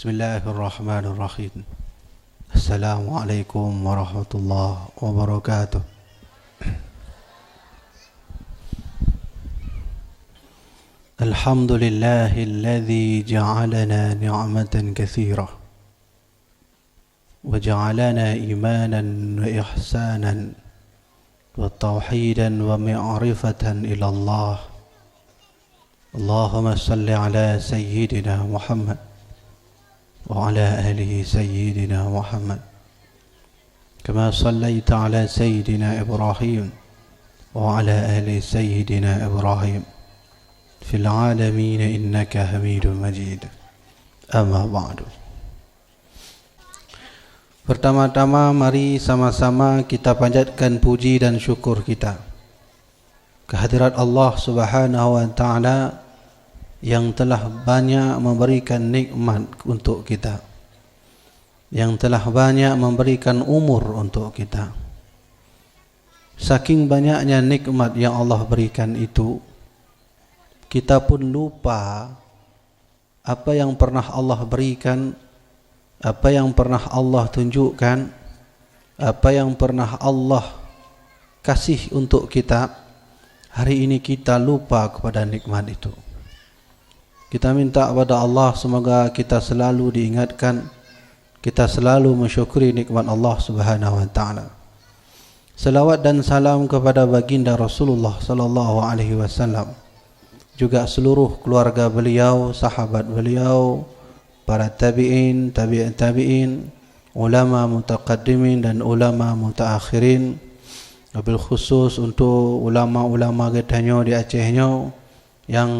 Bismillahirrahmanirrahim. Assalamualaikum warahmatullahi wabarakatuh. Alhamdulillahilladzi ja'alana ni'matan katsirah wa ja'alana imanan wa ihsanan wa tauhidan wa ma'rifatan ila Allah. Allahumma salli ala sayyidina Muhammad وعلى آله سيدنا محمد كما صليت على سيدنا إبراهيم وعلى آل سيدنا إبراهيم في العالمين إنك حميد مجيد. أما بعد. Pertama-tama mari sama-sama kita panjatkan puji dan syukur kita kehadirat Allah Subhanahu wa taala yang telah banyak memberikan nikmat untuk kita, yang telah banyak memberikan umur untuk kita. Saking banyaknya nikmat yang Allah berikan itu, kita pun lupa apa yang pernah Allah berikan, apa yang pernah Allah tunjukkan, apa yang pernah Allah kasih untuk kita. Hari ini kita lupa kepada nikmat itu. Kita minta kepada Allah semoga kita selalu diingatkan, kita selalu mensyukuri nikmat Allah Subhanahu wa taala. Salawat dan salam kepada baginda Rasulullah sallallahu alaihi wasallam, juga seluruh keluarga beliau, sahabat beliau, para tabi'in, tabi'in tabi'in, ulama mutaqaddimin dan ulama mutaakhirin. Wabil khusus untuk ulama-ulama getanyo di Acehnya yang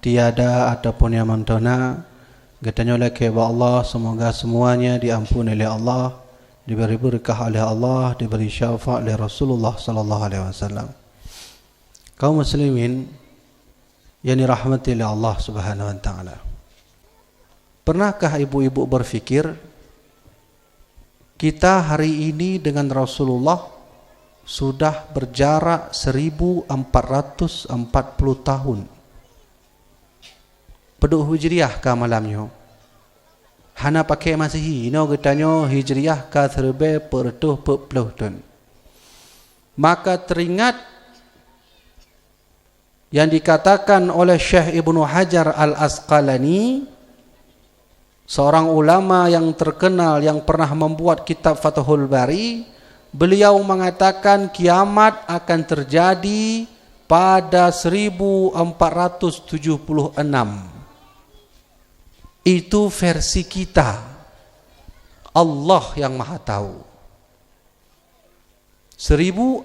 tiada ataupun yang mentona, katanya oleh kepada Allah, semoga semuanya diampuni oleh Allah, diberi berkah oleh Allah, diberi syafaat oleh Rasulullah sallallahu alaihi wasallam. Kaum muslimin yang dirahmati oleh Allah Subhanahu wa taala. Pernahkah ibu-ibu berfikir kita hari ini dengan Rasulullah sudah berjarak 1440 tahun? Peduk hijriah ka malamnya. Hana pakai Masihi, no getanyo hijriah ka terbe pertuh pepuluh tahun. Maka teringat yang dikatakan oleh Syekh Ibnu Hajar Al-Asqalani, seorang ulama yang terkenal yang pernah membuat kitab Fathul Bari. Beliau mengatakan kiamat akan terjadi pada 1476. Itu versi kita. Allah yang Maha Tahu. 1476.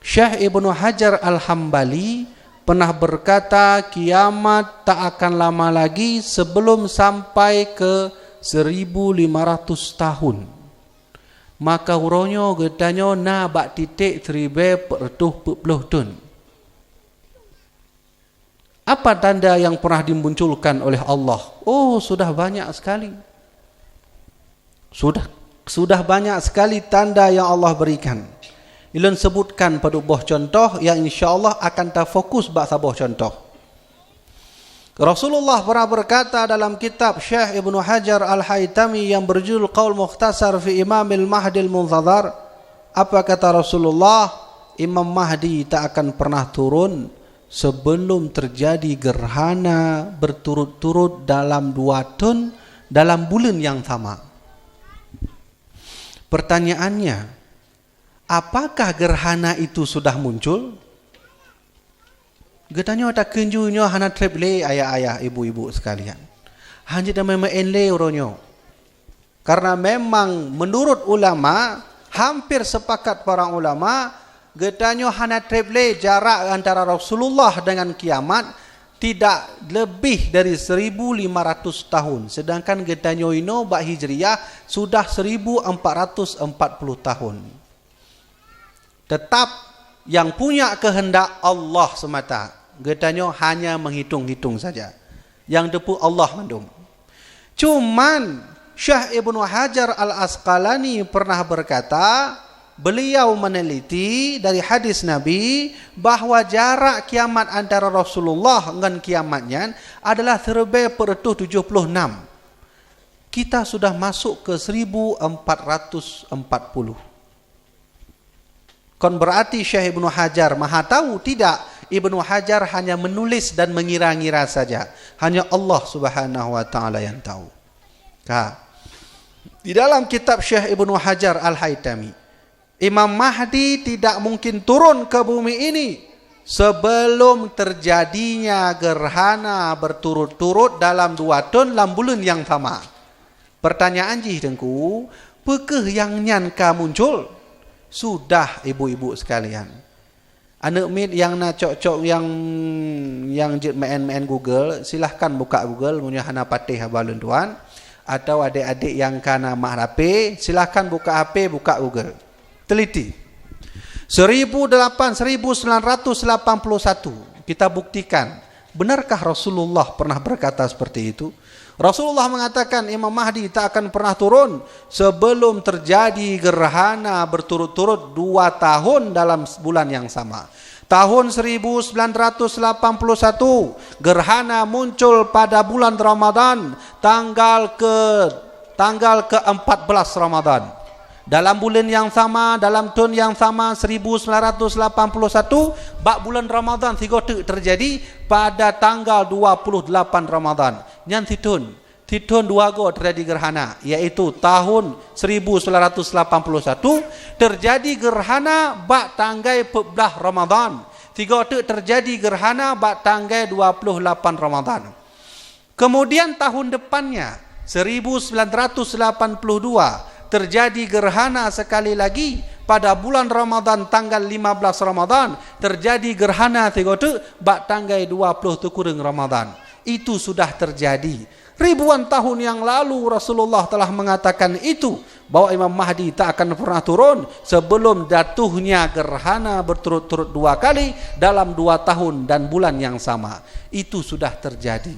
Syekh Ibnu Hajar Al-Hambali pernah berkata kiamat tak akan lama lagi sebelum sampai ke 1500 tahun. Maka uronyo gedanyo na bak titik 1440 tahun. Apa tanda yang pernah dimunculkan oleh Allah? Oh, sudah banyak sekali. Sudah banyak sekali tanda yang Allah berikan. Ilun sebutkan pada buah contoh yang insya-Allah akan terfokus bak sebuah contoh. Rasulullah pernah berkata dalam kitab Syekh Ibnu Hajar Al-Haytami yang berjudul Qaul Mukhtasar fi Imamil Mahdil Munzadhar. Apa kata Rasulullah? Imam Mahdi tak akan pernah turun sebelum terjadi gerhana berturut-turut dalam 2 tahun dalam bulan yang sama. Pertanyaannya, apakah gerhana itu sudah muncul? Getanya tak kenjunya hana treble ayah-ayah ibu-ibu sekalian. Hanya dah memang enle uronyo. Karena memang menurut ulama, hampir sepakat para ulama, getanyo hana treble jarak antara Rasulullah dengan kiamat tidak lebih dari 1500 tahun. Sedangkan getanyo ino bak hijriyah sudah 1440 tahun. Tetap yang punya kehendak Allah semata. Getanyo hanya menghitung-hitung saja. Yang depu Allah mandum. Cuman Syekh Ibnu Hajar Al-Asqalani pernah berkata beliau meneliti dari hadis Nabi bahwa jarak kiamat antara Rasulullah dengan kiamatnya adalah 1476. Kita sudah masuk ke 1440. Kon berarti Syekh Ibnu Hajar maha tahu? Tidak. Ibnu Hajar hanya menulis dan mengira-ngira saja. Hanya Allah Subhanahu wa taala yang tahu. Di dalam kitab Syekh Ibnu Hajar Al-Haytami, Imam Mahdi tidak mungkin turun ke bumi ini sebelum terjadinya gerhana berturut-turut dalam 2 tahun dalam bulan yang sama. Pertanyaan jih dengku, pekeh yang nyanka muncul? Sudah ibu-ibu sekalian. Anak mid yang nak cok-cok yang main Google, silahkan buka Google punya hana patih balun tuan, atau adik-adik yang kana mah HP, silahkan buka HP, buka Google. Teliti. 1981 kita buktikan, benarkah Rasulullah pernah berkata seperti itu? Rasulullah mengatakan Imam Mahdi tak akan pernah turun sebelum terjadi gerhana berturut-turut 2 tahun dalam bulan yang sama. Tahun 1981 gerhana muncul pada bulan Ramadan tanggal ke-14 Ramadan. Dalam bulan yang sama, dalam tahun yang sama 1981, bak bulan Ramadan terjadi pada tanggal 28 Ramadan. Yang Titun 2 go terjadi gerhana, yaitu tahun 1981 terjadi gerhana bak tanggai 14 Ramadan. 3 terjadi gerhana bak tanggai 28 Ramadan. Kemudian tahun depannya 1982 terjadi gerhana sekali lagi pada bulan Ramadan tanggal 15 Ramadan, terjadi gerhana 3 bak tanggai 20 kurang Ramadan. Itu sudah terjadi. Ribuan tahun yang lalu Rasulullah telah mengatakan itu, bahwa Imam Mahdi tak akan pernah turun sebelum jatuhnya gerhana berturut-turut 2 kali dalam 2 tahun dan bulan yang sama. Itu sudah terjadi.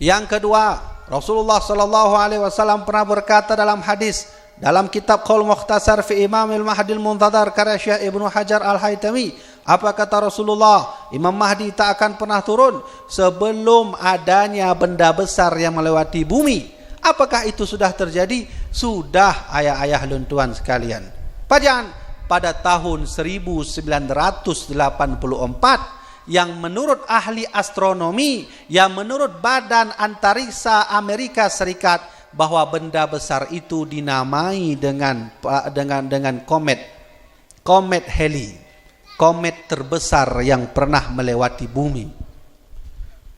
Yang kedua, Rasulullah sallallahu alaihi wasallam pernah berkata dalam hadis dalam kitab Qaul Mukhtasar fi Imamil Mahdi Al-Muntadhar karya Syekh Ibnu Hajar Al-Haytami. Apa kata Rasulullah? Imam Mahdi tak akan pernah turun sebelum adanya benda besar yang melewati bumi. Apakah itu sudah terjadi? Sudah, ayah-ayah luntuan sekalian. Pada tahun 1984 yang menurut ahli astronomi, yang menurut Badan Antariksa Amerika Serikat, bahwa benda besar itu dinamai dengan komet Halley, komet terbesar yang pernah melewati bumi.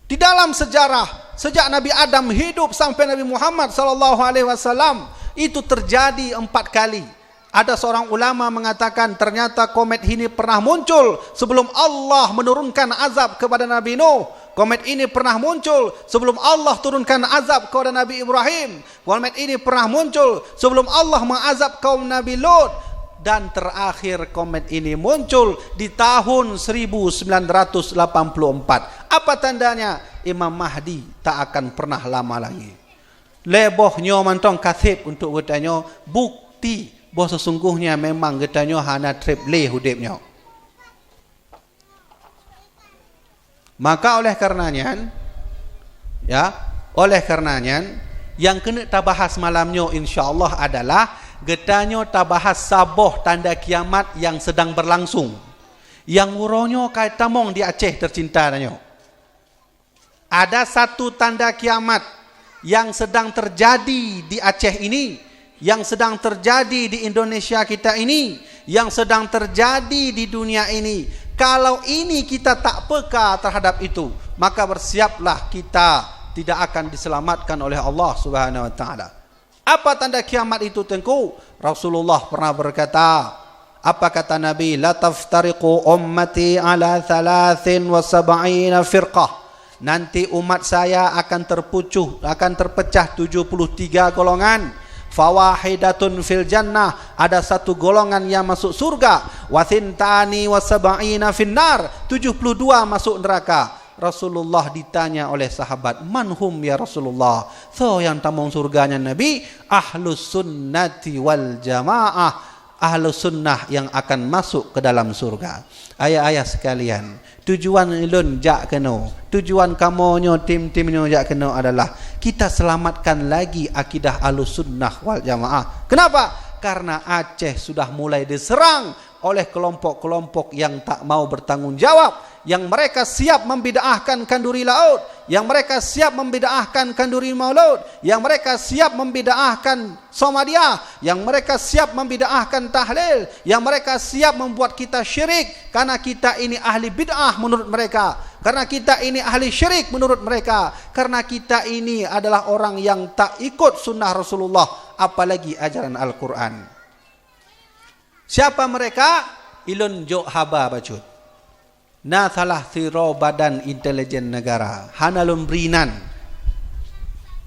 Di dalam sejarah, sejak Nabi Adam hidup sampai Nabi Muhammad SAW, itu terjadi 4 kali. Ada seorang ulama mengatakan ternyata komet ini pernah muncul sebelum Allah menurunkan azab kepada Nabi Nuh. Komet ini pernah muncul sebelum Allah turunkan azab kepada Nabi Ibrahim. Komet ini pernah muncul sebelum Allah mengazab kaum Nabi Lot. Dan terakhir komet ini muncul di tahun 1984. Apa tandanya? Imam Mahdi tak akan pernah lama lagi. Lebohnya mantong kathib untuk bertanya bukti bahwa sesungguhnya memang getanya hana trip leh hudipnya. Maka oleh karenanya yang kena tabahas malamnya insyaallah adalah getanya tabahas saboh tanda kiamat yang sedang berlangsung. Yang uronyo kait tamong di Aceh tercinta nanyo. Ada satu tanda kiamat yang sedang terjadi di Aceh ini, yang sedang terjadi di Indonesia kita ini, yang sedang terjadi di dunia ini. Kalau ini kita tak peka terhadap itu, maka bersiaplah kita tidak akan diselamatkan oleh Allah Subhanahu wa taala. Apa tanda kiamat itu tengku? Rasulullah pernah berkata, apa kata Nabi? La taftariqu ummati ala 73 firqah. Nanti umat saya akan terpecah 73 golongan. Fawahidatun fil jannah, ada satu golongan yang masuk surga. Wa thintani wa sab'ina finnar, 72 masuk neraka. Rasulullah ditanya oleh sahabat, manhum ya Rasulullah? So yang tamong surganya Nabi, ahlus sunnati wal jamaah, ahlu sunnah yang akan masuk ke dalam surga. Ayah-ayah sekalian, tujuan ilun jak kena, tujuan kamonyo tim-timnyo jak kena adalah kita selamatkan lagi akidah ahlu sunnah wal jamaah. Kenapa? Karena Aceh sudah mulai diserang oleh kelompok-kelompok yang tak mau bertanggungjawab, yang mereka siap membid'ahkan kanduri laut, yang mereka siap membid'ahkan kanduri maulud, yang mereka siap membid'ahkan Somadiyah, yang mereka siap membid'ahkan tahlil, yang mereka siap membuat kita syirik karena kita ini ahli bid'ah menurut mereka, karena kita ini ahli syirik menurut mereka, karena kita ini adalah orang yang tak ikut sunnah Rasulullah, apalagi ajaran Al-Quran. Siapa mereka? Ilun jok haba bacut. Na salah siro badan intelijen negara. Hanalun brinan.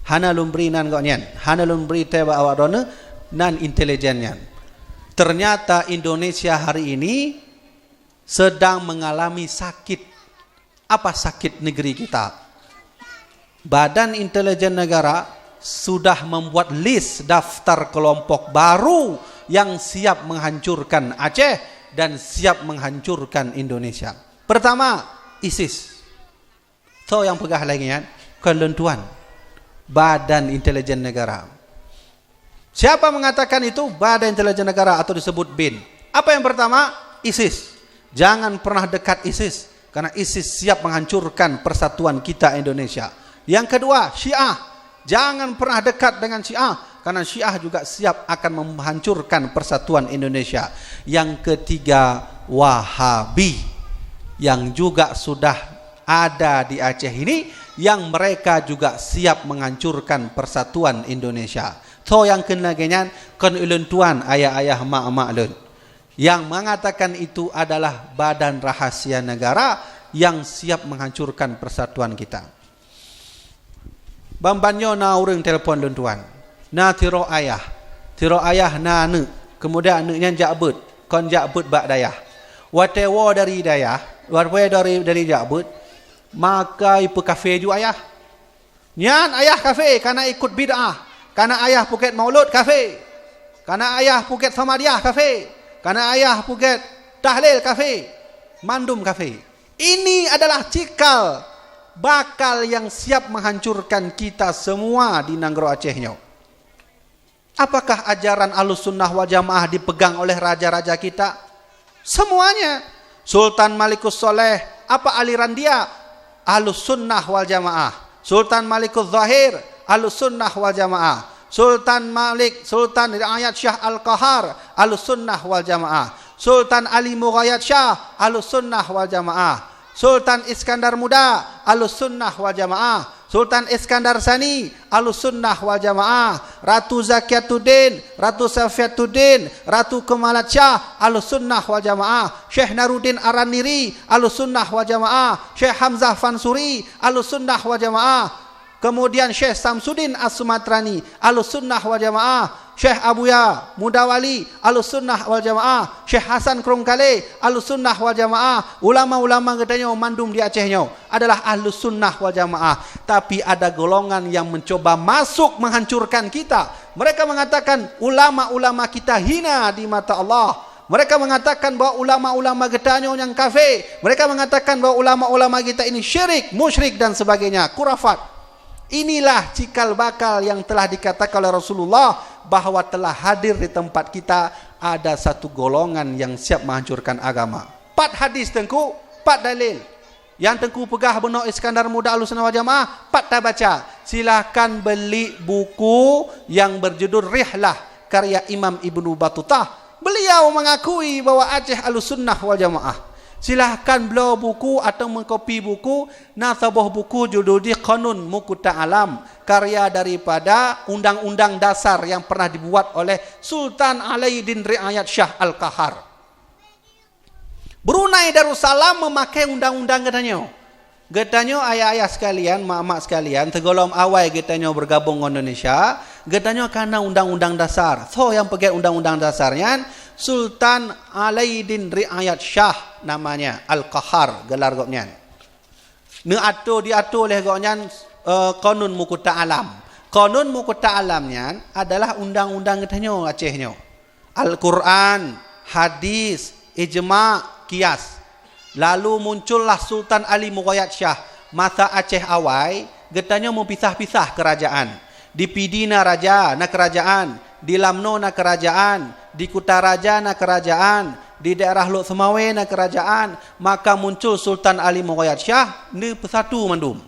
Hanalun brinan kau nyan. Hanalun berita awak dona nan intelijennya. Ternyata Indonesia hari ini sedang mengalami sakit. Apa sakit negeri kita? Badan intelijen negara sudah membuat list daftar kelompok baru yang siap menghancurkan Aceh dan siap menghancurkan Indonesia. Pertama, ISIS. So yang pegah lagi kan, kelentuan Badan Intelijen Negara. Siapa mengatakan itu? Badan Intelijen Negara atau disebut BIN. Apa yang pertama? ISIS. Jangan pernah dekat ISIS, karena ISIS siap menghancurkan persatuan kita Indonesia. Yang kedua, Syiah. Jangan pernah dekat dengan Syiah, karena Syiah juga siap akan menghancurkan persatuan Indonesia. Yang ketiga, Wahabi, yang juga sudah ada di Aceh ini, yang mereka juga siap menghancurkan persatuan Indonesia. So yang kena genyan, kan ulun tuan, ayah-ayah, mak-mak ulun, yang mengatakan itu adalah badan rahasia negara yang siap menghancurkan persatuan kita. Bambanyo na urang telefon ulun tuan. Na tiro ayah na anu, kemudian anunya jakbut, kon jakbut bak dayah. Watewo dari dayah, warwe dari jakbut, maka ipu kafe ju ayah. Nyan ayah kafe karena ikut bid'ah, karena ayah Phuket Maulud kafe, karena ayah Phuket Samadiyah kafe, karena ayah Phuket Tahlil kafe, Mandum kafe. Ini adalah cikal bakal yang siap menghancurkan kita semua di Nanggro Acehnya. Apakah ajaran Ahlussunnah wal Jamaah dipegang oleh raja-raja kita? Semuanya. Sultan Malikus Soleh, apa aliran dia? Ahlussunnah wal Jamaah. Sultan Malikus Zahir, Ahlussunnah wal Jamaah. Sultan Riayat Shah Al-Qahar, Ahlussunnah wal Jamaah. Sultan Ali Mughayat Shah, Ahlussunnah wal Jamaah. Sultan Iskandar Muda, Ahlussunnah wal Jamaah. Sultan Iskandar Sani, Ahlussunnah wal Jamaah. Ratu Zakiatuddin, Ratu Safiatuddin, Ratu Kemalat Shah, Ahlussunnah wal Jamaah. Syekh Naruddin Araniri, Ahlussunnah wal Jamaah. Syekh Hamzah Fansuri, Ahlussunnah wal Jamaah. Kemudian Syekh Samsuddin As-Sumatrani, Ahlussunnah wal Jamaah. Syekh Abuya Mudawali, Ahlussunnah wal Jamaah. Syekh Hasan Krongkale, Ahlussunnah wal Jamaah. Ulama-ulama katanya mandum di Acehnya adalah Ahlussunnah wal Jamaah. Tapi ada golongan yang mencoba masuk menghancurkan kita. Mereka mengatakan ulama-ulama kita hina di mata Allah. Mereka mengatakan bahwa ulama-ulama getanya yang kafir. Mereka mengatakan bahwa ulama-ulama kita ini syirik, musyrik dan sebagainya, kurafat. Inilah cikal bakal yang telah dikatakan oleh Rasulullah bahwa telah hadir di tempat kita ada satu golongan yang siap menghancurkan agama. 4 hadis tengku, 4 dalil. Yang tengku pegah benar Iskandar Muda Ahlussunnah wal Jamaah, 4 tak baca. Silakan beli buku yang berjudul Rihlah karya Imam Ibnu Battutah. Beliau mengakui bahwa Aceh Ahlussunnah wal Jamaah. Silahkan beli buku atau mengkopi buku. Sebuah buku judul di Qanun Muqta Alam, karya daripada undang-undang dasar yang pernah dibuat oleh Sultan Alauddin Riayat Shah Al-Qahar. Brunei Darussalam memakai undang-undang katanya. Katanya ayah-ayah sekalian, mak-mak sekalian, tergolong awal katanya bergabung dengan Indonesia, katanya karena undang-undang dasar. So yang pakai undang-undang dasarnya Sultan Alauddin Riayat Shah namanya, Al-Qahar gelar goknya. Diatur oleh goknya Qanun Muqta Alam. Qanun Muqta Alamnya adalah undang-undang katanya Acehnya. Al-Quran, hadis, ijma', qiyas. Lalu muncullah Sultan Ali Mughayat Shah masa Aceh Awai, getanya mau pisah-pisah kerajaan. Di Pidina raja na kerajaan, di Lamno na kerajaan, di Kutaraja na kerajaan, di daerah Lok Semawe na kerajaan. Maka muncul Sultan Ali Mughayat Shah ni persatu mandum.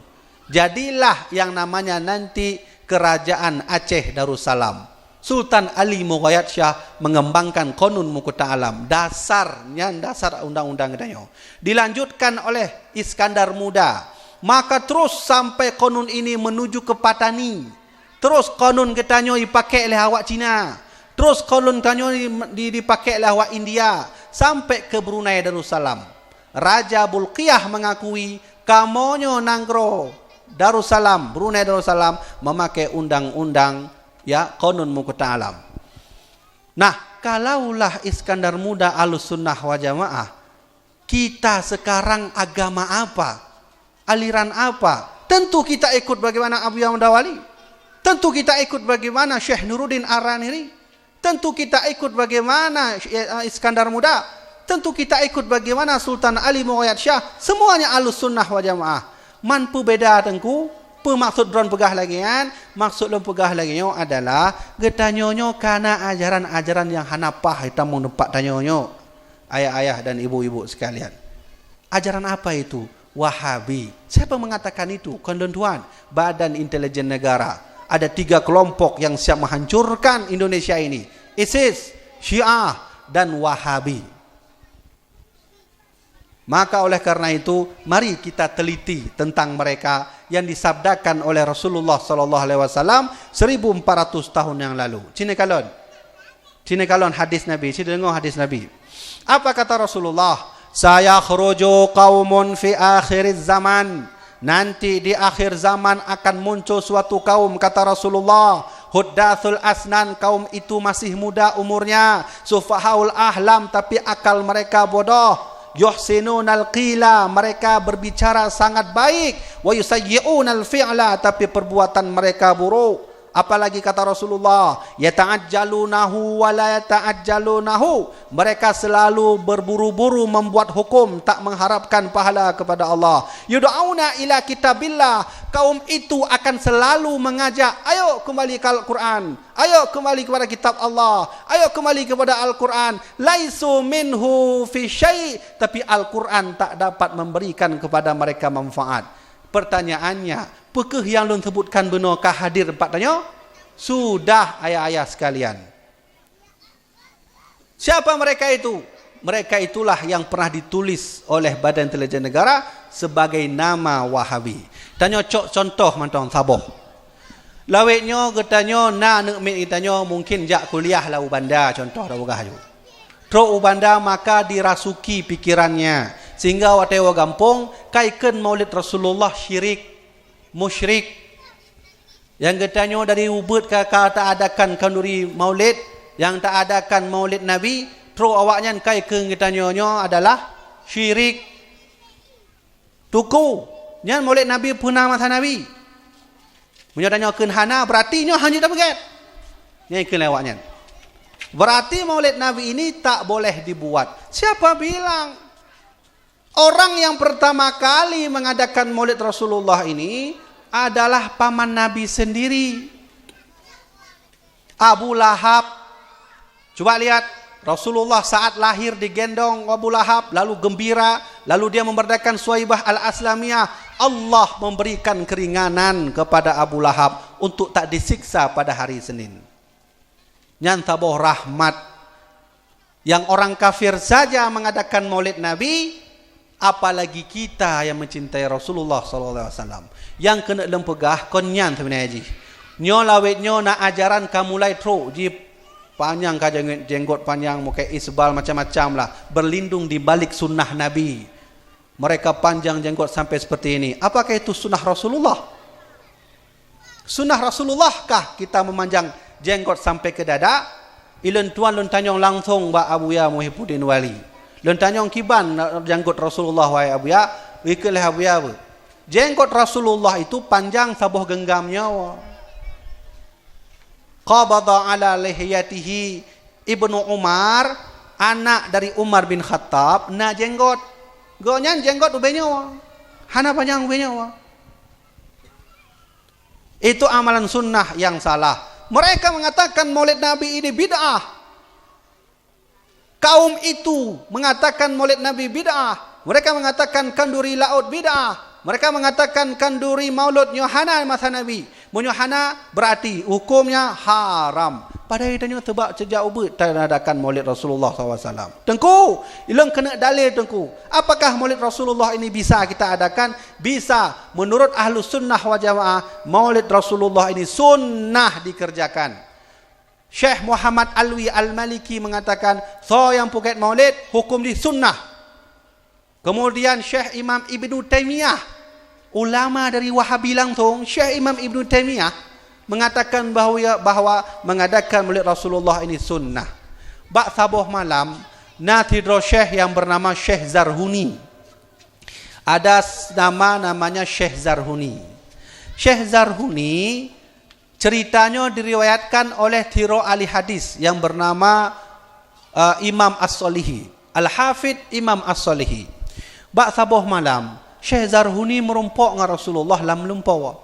Jadilah yang namanya nanti Kerajaan Aceh Darussalam. Sultan Ali Mughayat Shah mengembangkan Qanun Muqta Alam, dasarnya dasar undang-undang katanya. Dilanjutkan oleh Iskandar Muda. Maka terus sampai Qanun ini menuju ke Patani. Terus Qanun katanya dipakai oleh awak Cina. Terus Qanun katanya dipakai oleh awak India sampai ke Brunei Darussalam. Raja Bulqiyah mengakui kamonyo nangro Darussalam, Brunei Darussalam memakai undang-undang ya Qanun Muqta Alam. Nah, kalaulah Iskandar Muda Ahlussunnah wal Jamaah, kita sekarang agama apa? Aliran apa? Tentu kita ikut bagaimana Abu Yahya Dawali. Tentu kita ikut bagaimana Syekh Nuruddin Ar-Raniri. Tentu kita ikut bagaimana Iskandar Muda. Tentu kita ikut bagaimana Sultan Ali Mughayat Shah. Semuanya Ahlussunnah wal Jamaah. Man beda tengku, maksud dron pegah lagi kan? Maksud dron pegah lagi adalah getanyonyo karena ajaran-ajaran yang hanapah kita mau nempak tanyonyo ayah-ayah dan ibu-ibu sekalian. Ajaran apa itu? Wahabi. Siapa mengatakan itu? Tuan, Badan Intelijen Negara. Ada 3 kelompok yang siap menghancurkan Indonesia ini. ISIS, Syiah, dan Wahabi. Maka oleh karena itu, mari kita teliti tentang mereka yang disabdakan oleh Rasulullah sallallahu alaihi wasallam 1400 tahun yang lalu. Cine kalon hadis Nabi, cine dengar hadis Nabi. Apa kata Rasulullah? Saya khuruju qaumun fi akhiriz zaman. Nanti di akhir zaman akan muncul suatu kaum, kata Rasulullah, huddathul asnan, kaum itu masih muda umurnya, sufahaul ahlam, tapi akal mereka bodoh. Yuhsinunal qila, mereka berbicara sangat baik, wa yusayyi'unal fi'la, tapi perbuatan mereka buruk. Apalagi kata Rasulullah, yata'ajjalunahu wa la yata'ajjalunahu, mereka selalu berburu-buru membuat hukum, tak mengharapkan pahala kepada Allah. Yud'auna ila kitabillah, kaum itu akan selalu mengajak, ayo kembali ke Al-Quran, ayo kembali kepada kitab Allah, ayo kembali kepada Al-Quran. Laisu minhu fi syai', tapi Al-Quran tak dapat memberikan kepada mereka manfaat. Pertanyaannya, apakah yang lu sebutkan benarkah hadir empat tanya? Sudah ayah-ayah sekalian. Siapa mereka itu? Mereka itulah yang pernah ditulis oleh Badan Intelijen Negara sebagai nama Wahabi. Tanya contoh mantong Saboh. Lawetnya getanya na nekmit itanya mungkin jak kuliah lah ubanda contoh dah wogah ju. Tro ubanda maka dirasuki pikirannya sehingga watewa gampung kaiken maulid Rasulullah syirik, musyrik. Yang getanya dari ubud kakak tak adakan kanduri maulid, yang tak adakan maulid Nabi, tro awaknya kaiken getanya adalah syirik. Tuku, nyan maulid Nabi punah masa Nabi. Menyatanya hana berarti nyo hanya tak begitu. Yang ikut lewatnya. Berarti maulid Nabi ini tak boleh dibuat. Siapa bilang? Orang yang pertama kali mengadakan maulid Rasulullah ini adalah paman Nabi sendiri. Abu Lahab. Coba lihat. Rasulullah saat lahir digendong Abu Lahab. Lalu gembira. Lalu dia memerdekakan Suwaibah al-Aslamiyah. Allah memberikan keringanan kepada Abu Lahab untuk tak disiksa pada hari Senin. Nyantaboh rahmat. Yang orang kafir saja mengadakan maulid Nabi, apalagi kita yang mencintai Rasulullah SAW. Yang kena lempegah konyan sebenarnya ji. Nyo lawet nyo na ajaran kamulai tro ji panjang ka jenggot panjang muka isbal macam-macam lah, berlindung di balik sunnah Nabi. Mereka panjang jenggot sampai seperti ini. Apakah itu sunnah Rasulullah? Sunnah Rasulullah kah kita memanjang jenggot sampai ke dada? Ilen tuan lun tanyong langsung ba Abu Ya Muhyiddin Wali. Lun tanyong kiban jenggot Rasulullah wa Abu Ya, wikil Abu Ya. Jenggot Rasulullah itu panjang sabuh genggamnya. Qabada ala lihiyatihi, Ibnu Umar, anak dari Umar bin Khattab, na jenggot. Gonyan jenggot ubenya wa. Hana panjang ubenya wa. Itu amalan sunnah yang salah. Mereka mengatakan maulid Nabi ini bid'ah. Kaum itu mengatakan maulid Nabi bid'ah. Mereka mengatakan kanduri laut bid'ah. Mereka mengatakan kanduri maulud Yohana masa Nabi. Yohana berarti hukumnya haram. Padahal dia tebak sejak ubud tak adakan maulid Rasulullah SAW. Tengku, ilang kena dalil tengku. Apakah maulid Rasulullah ini bisa kita adakan? Bisa. Menurut ahlu sunnah wal jamaah, maulid Rasulullah ini sunnah dikerjakan. Syekh Muhammad Alwi Al-Maliki mengatakan, so yang puket maulid, hukum di sunnah. Kemudian Syekh Imam Ibnu Taimiyah, ulama dari Wahabi langsung, Syekh Imam Ibnu Taimiyah mengatakan bahawa mengadakan maulid Rasulullah ini sunnah. Bak sabuh malam, natidro Syekh yang bernama Syekh Zarhuni. Ada namanya Syekh Zarhuni. Syekh Zarhuni ceritanya diriwayatkan oleh tiro ahli hadis yang bernama Imam As-Solihi, Al-Hafidh Imam As-Solihi. Bak sabuh malam, Syekh Zarhuni merumpok dengan Rasulullah dalam melumpau.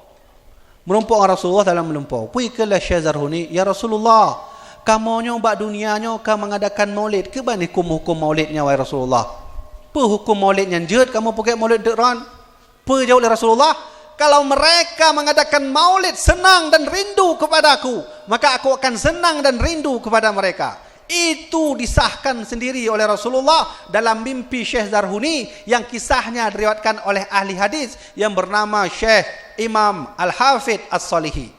Merumpok dengan Rasulullah dalam melumpau. Pui ke Syekh Zarhuni, ya Rasulullah, kamu nyobak dunianya, kamu mengadakan maulid. Ke mana hukum maulidnya, wahai Rasulullah? Apa hukum maulidnya? Jut, kamu pakai maulid dekran. Apa jawab oleh Rasulullah? Kalau mereka mengadakan maulid senang dan rindu kepadaku, maka aku akan senang dan rindu kepada mereka. Itu disahkan sendiri oleh Rasulullah dalam mimpi Syekh Zarhuni yang kisahnya diriwayatkan oleh ahli hadis yang bernama Syekh Imam Al-Hafidh As-Solihi.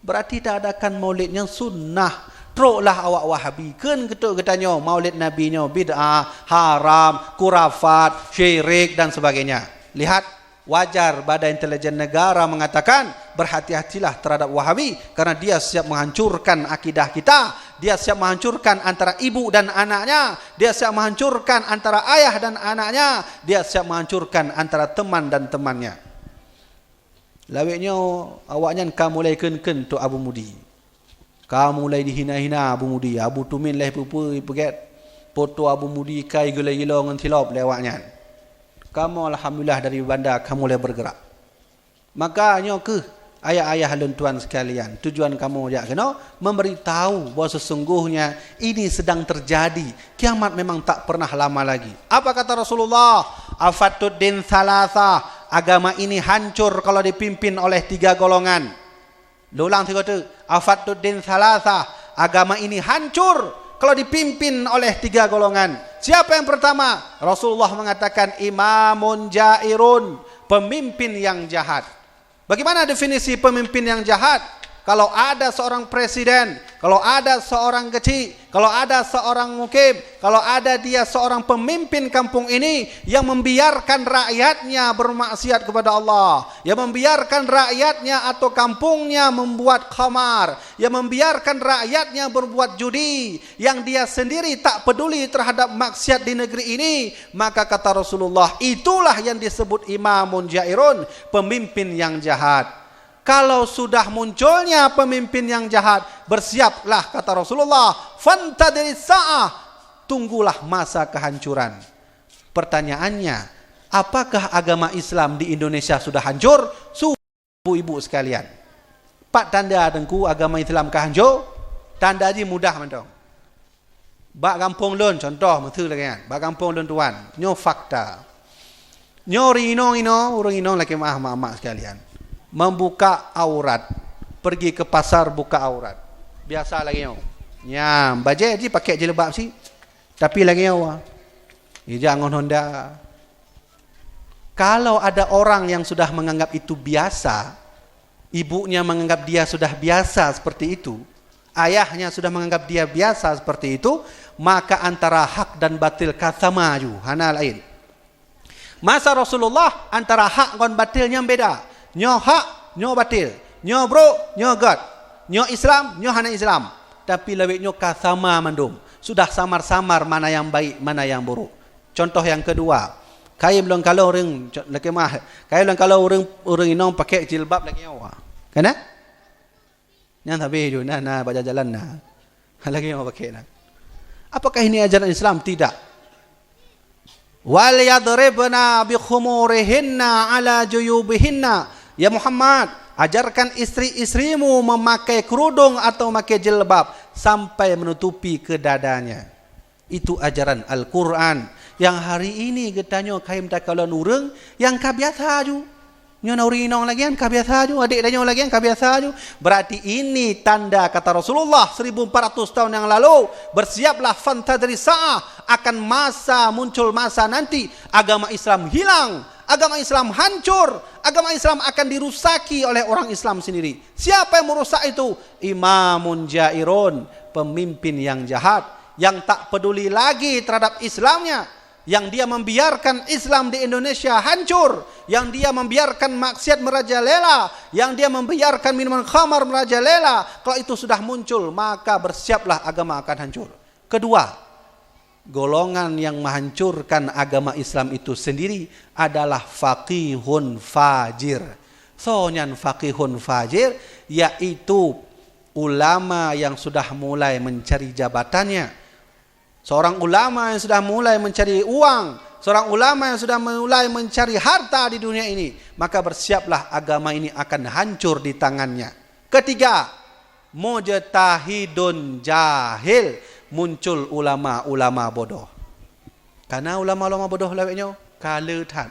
Berarti tak adakan maulidnya sunnah. Teruklah awak Wahabi kan ketuk-ketanya maulid nabinya bid'ah, haram, kurafat, syirik dan sebagainya. Lihat, wajar Badan Intelijen Negara mengatakan berhati-hatilah terhadap Wahabi karena dia siap menghancurkan akidah kita. Dia siap menghancurkan antara ibu dan anaknya. Dia siap menghancurkan antara ayah dan anaknya. Dia siap menghancurkan antara teman dan temannya. Lawiknya awaknya kamu mulai ken-ken tu Abu Mudi. Kamu mulai dihina-hina Abu Mudi. Abu Tumin leh pupu peget foto Abu Mudi kai gila-gila ngan tilap lewaknya. Kamu alhamdulillah dari bandar kamu mulai bergerak. Makanya ke ayah-ayah dan tuan sekalian, tujuan kamu jak kena memberitahu bahawa sesungguhnya ini sedang terjadi. Kiamat memang tak pernah lama lagi. Apa kata Rasulullah? Afatuddin salasa, agama ini hancur kalau dipimpin oleh 3 golongan. Ulang 3 tu. Afatuddin salasa, agama ini hancur kalau dipimpin oleh 3 golongan. Siapa yang pertama? Rasulullah mengatakan imamun jairun, pemimpin yang jahat. Bagaimana definisi pemimpin yang jahat? Kalau ada seorang presiden, kalau ada seorang kecil, kalau ada seorang mukim, kalau ada dia seorang pemimpin kampung ini yang membiarkan rakyatnya bermaksiat kepada Allah, yang membiarkan rakyatnya atau kampungnya membuat khamar, yang membiarkan rakyatnya berbuat judi, yang dia sendiri tak peduli terhadap maksiat di negeri ini, maka kata Rasulullah, itulah yang disebut imamun jairun, pemimpin yang jahat. Kalau sudah munculnya pemimpin yang jahat, bersiaplah kata Rasulullah, fantadris sa'ah, tunggulah masa kehancuran. Pertanyaannya, apakah agama Islam di Indonesia sudah hancur? Ibu-ibu sekalian, pak tanda tengku agama Islam kehancur? Tanda je mudah mentong. Bak kampung lun contoh mentu lagi kan. Bak kampung lun tuan, nyo fakta. Nyo orang ino lagi mak sekalian. Membuka aurat, pergi ke pasar buka aurat, biasa lagi yo. Ya, baje je pakai jilbab sih, tapi lagi yo. Jangan Honda. Kalau ada orang yang sudah menganggap itu biasa, ibunya menganggap dia sudah biasa seperti itu, ayahnya sudah menganggap dia biasa seperti itu, maka antara hak dan batil kata maju, hana lain. Masa Rasulullah antara hak dan batilnya beda. Nyo hak, nyo batil. Nyo bro, nyo God. Nyo Islam, nyo hana Islam. Tapi lebih nyo kasama mandum. Sudah samar-samar mana yang baik, mana yang buruk. Contoh yang kedua. Kaya belum kalau orang lagi mah. Kaya belum kalau orang inong pakai jilbab lagi awak. Kena? Yang tapi itu nah baca jalan nah. Lagi yang pakai nak. Apakah ini ajaran Islam? Tidak. Wal yadribna bi khumurihinna ala juyubihinna. Ya Muhammad, ajarkan istri-istrimu memakai kerudung atau memakai jilbab sampai menutupi ke dadanya. Itu ajaran Al-Quran. Yang hari ini katanya kaim takalan urang yang kabiasa ju. Nyo nauri nong lagi kan kabiasa ju, adik danyo lagi kan kabiasa ju. Berarti ini tanda kata Rasulullah 1400 tahun yang lalu, bersiaplah fantadri sa'ah, akan muncul masa nanti agama Islam hilang, agama Islam hancur, agama Islam akan dirusaki oleh orang Islam sendiri. Siapa yang merusak itu? Imamun jairun, pemimpin yang jahat, yang tak peduli lagi terhadap Islamnya, yang dia membiarkan Islam di Indonesia hancur, yang dia membiarkan maksiat merajalela, yang dia membiarkan minuman khamar merajalela. Kalau itu sudah muncul, maka bersiaplah agama akan hancur. Kedua, golongan yang menghancurkan agama Islam itu sendiri adalah faqihun fajir. Sonyan faqihun fajir, yaitu ulama yang sudah mulai mencari jabatannya. Seorang ulama yang sudah mulai mencari uang, seorang ulama yang sudah mulai mencari harta di dunia ini, maka bersiaplah agama ini akan hancur di tangannya. Ketiga, mujtahidun jahil, muncul ulama-ulama bodoh. Karena ulama-ulama bodoh lawaknya kaletat.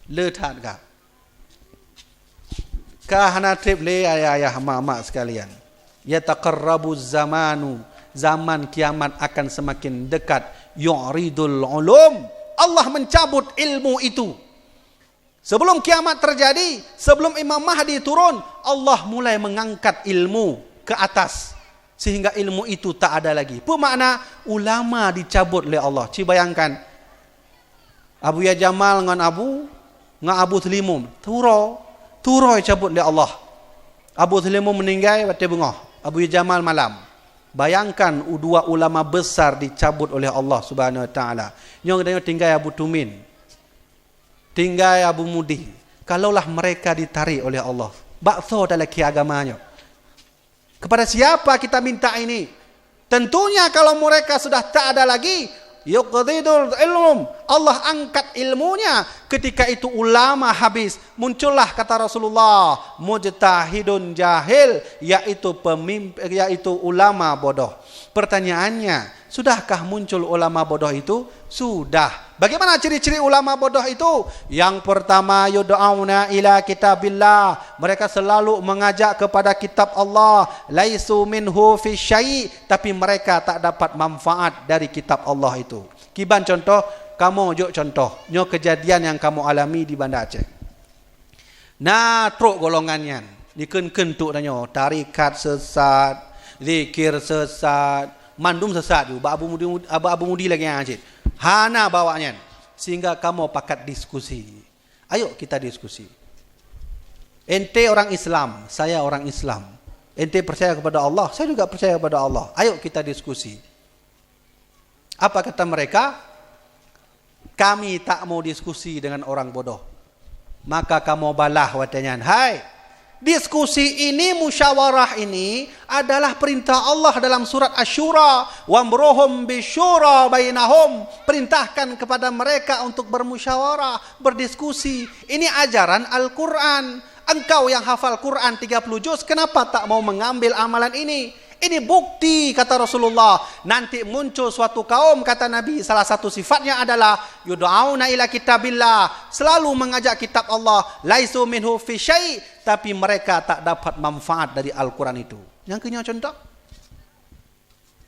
Letat ka. Ka hana trip le ayah mak-mak sekalian. Yataqarrabu zamanu, zaman kiamat akan semakin dekat. Yu'ridul ulum, Allah mencabut ilmu itu. Sebelum kiamat terjadi, sebelum Imam Mahdi turun, Allah mulai mengangkat ilmu ke atas, sehingga ilmu itu tak ada lagi. Apa makna? Ulama dicabut oleh Allah. Ci bayangkan, Abu Ya Jamal dengan Abu Tlimum, Turo dicabut oleh Allah. Abu Tlimum meninggal waktu bengah, Abu Ya Jamal malam. Bayangkan dua ulama besar dicabut oleh Allah Subhanahu Wa Taala. Yang tinggal Abu Tumin, tinggal Abu Mudi. Kalaulah mereka ditarik oleh Allah, bakso dalam agamanya. Kepada siapa kita minta ini? Tentunya kalau mereka sudah tak ada lagi, yuqdidul ilm, Allah angkat ilmunya. Ketika itu ulama habis, muncullah kata Rasulullah, mujtahidun jahil, yaitu ulama bodoh. Pertanyaannya, sudahkah muncul ulama bodoh itu? Sudah. Bagaimana ciri-ciri ulama bodoh itu? Yang pertama, yud'auna ila kitabillah, mereka selalu mengajak kepada kitab Allah. Laisu minhu fi syai', tapi mereka tak dapat manfaat dari kitab Allah itu. Kiban contoh, kamu juk contoh nyo kejadian yang kamu alami di Banda Aceh. Nah, truk golongannya dikeun-keun tuk danyo, tarikat sesat, zikir sesat, mandum sesat juga. Abu Mudi lagi yang Aceh. Hana bawanya, sehingga kamu pakat diskusi. Ayo kita diskusi. Ente orang Islam, saya orang Islam. Ente percaya kepada Allah, saya juga percaya kepada Allah. Ayo kita diskusi. Apa kata mereka? Kami tak mau diskusi dengan orang bodoh. Maka kamu balah watanya, hai, diskusi ini, musyawarah ini adalah perintah Allah dalam surat Asy-Syura, wamruhum bisyura bainahum, perintahkan kepada mereka untuk bermusyawarah, berdiskusi. Ini ajaran Al-Quran. Engkau yang hafal Quran 30 juz, kenapa tak mau mengambil amalan ini? Ini bukti kata Rasulullah. Nanti muncul suatu kaum, kata Nabi, salah satu sifatnya adalah yud'auna ila kitabillah, selalu mengajak kitab Allah. Laisu minhu fi syai', tapi mereka tak dapat manfaat dari Al-Quran itu. Yang kedua contoh,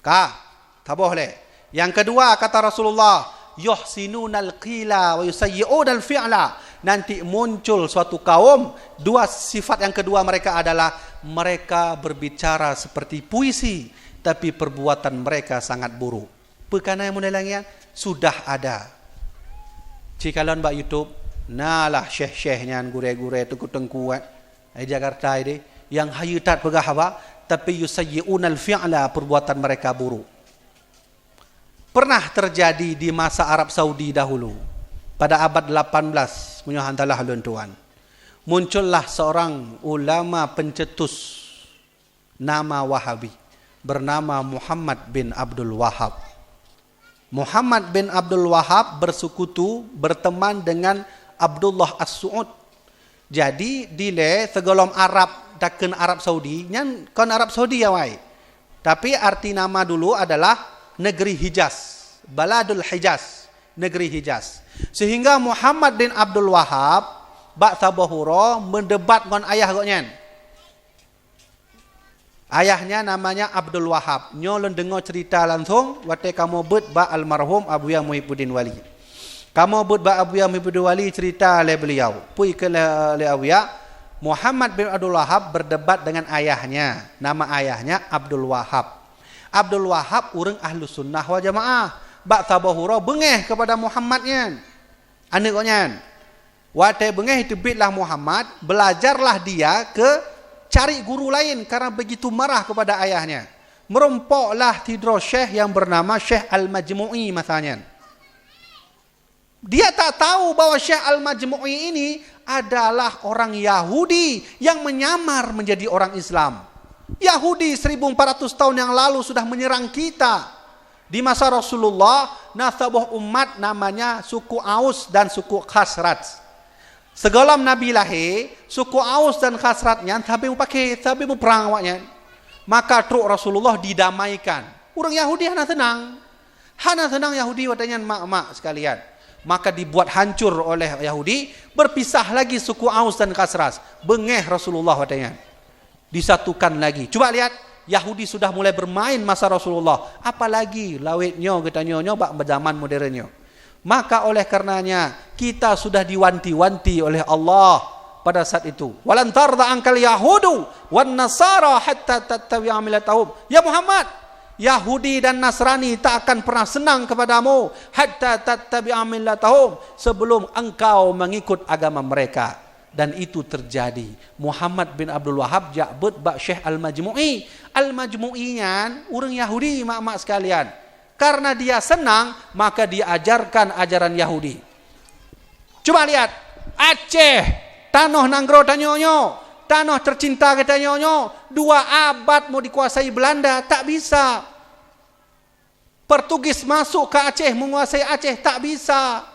tak boleh. Yang kedua kata Rasulullah, yuhsinunal qila wa yusayyi'unal fi'la. Nanti muncul suatu kaum, dua sifat yang kedua mereka adalah mereka berbicara seperti puisi, tapi perbuatan mereka sangat buruk. Perkara yang mulai lagi sudah ada. Cikalan bak YouTube, nalah syekh-syekhnya gure-gure tengku-tengku di Jakarta ini yang hayutat pegah apa, tapi yusayyi'unal fi'la, perbuatan mereka buruk. Pernah terjadi di masa Arab Saudi dahulu, pada abad 18, punya hantalah luntuan. Muncullah seorang ulama pencetus nama Wahabi. bernama Muhammad bin Abdul Wahab. Muhammad bin Abdul Wahab bersekutu, berteman dengan Abdullah As-Su'ud. Jadi dile segolom Arab daken Arab Saudi, nyan kon Arab Saudi ya wai. Tapi arti nama dulu adalah negeri Hijaz, Baladul Hijaz, negeri Hijaz. Sehingga Muhammad bin Abdul Wahab bak sabahura mendebat dengan ayah goknyan. Ayahnya namanya Abdul Wahab. Nyo len dengar cerita langsung wate kamu bet ba almarhum Abuya Muhyiddin Wali. Kamu bet ba Abuya Muhyiddin Wali cerita le beliau. Pui ke le Abuya, Muhammad bin Abdul Wahab berdebat dengan ayahnya. Nama ayahnya Abdul Wahab. Abdul Wahab urang ahlu sunnah wal jamaah. Bak sabahura bengeh kepada Muhammadnya. Anak koknyan. Wate bengeh tebitlah Muhammad, belajarlah dia ke cari guru lain karena begitu marah kepada ayahnya. Merompoklah tidur syekh yang bernama Syekh Al-Majmu'i masanya. Dia tak tahu bahwa Syekh Al-Majmu'i ini adalah orang Yahudi yang menyamar menjadi orang Islam. Yahudi 1400 tahun yang lalu sudah menyerang kita. Di masa Rasulullah, nasabah umat namanya suku Aus dan suku Khazraj. Segalam Nabi lahir, suku Aus dan Khazrajnya sampai pakai, sampai berperang awaknya. Maka truk Rasulullah didamaikan. Orang Yahudi hana senang. Hana senang Yahudi watanya mak-mak sekalian. Maka dibuat hancur oleh Yahudi, berpisah lagi suku Aus dan Khazraj. Bengeh Rasulullah watanya. Disatukan lagi. Coba lihat, Yahudi sudah mulai bermain masa Rasulullah. Apalagi lawitnya kita nyonya bak zaman modernnya. Maka oleh karenanya kita sudah diwanti-wanti oleh Allah pada saat itu. Walan tarda ankal yahudu wan nasara hatta tattabi'a millatahum. Ya Muhammad, Yahudi dan Nasrani tak akan pernah senang kepadamu hatta tattabi'a millatahum, sebelum engkau mengikut agama mereka. Dan itu terjadi. Muhammad bin Abdul Wahab jabut bak Syekh Al-Majmu'i. Al-Majmu'inya orang Yahudi mak-mak sekalian. Karena dia senang, maka dia ajarkan ajaran Yahudi. Coba lihat, Aceh, tanah nanggro tanyonyo, tanah tercinta kita nyonyo, 2 abad mau dikuasai Belanda, tak bisa. Portugis masuk ke Aceh, menguasai Aceh, tak bisa.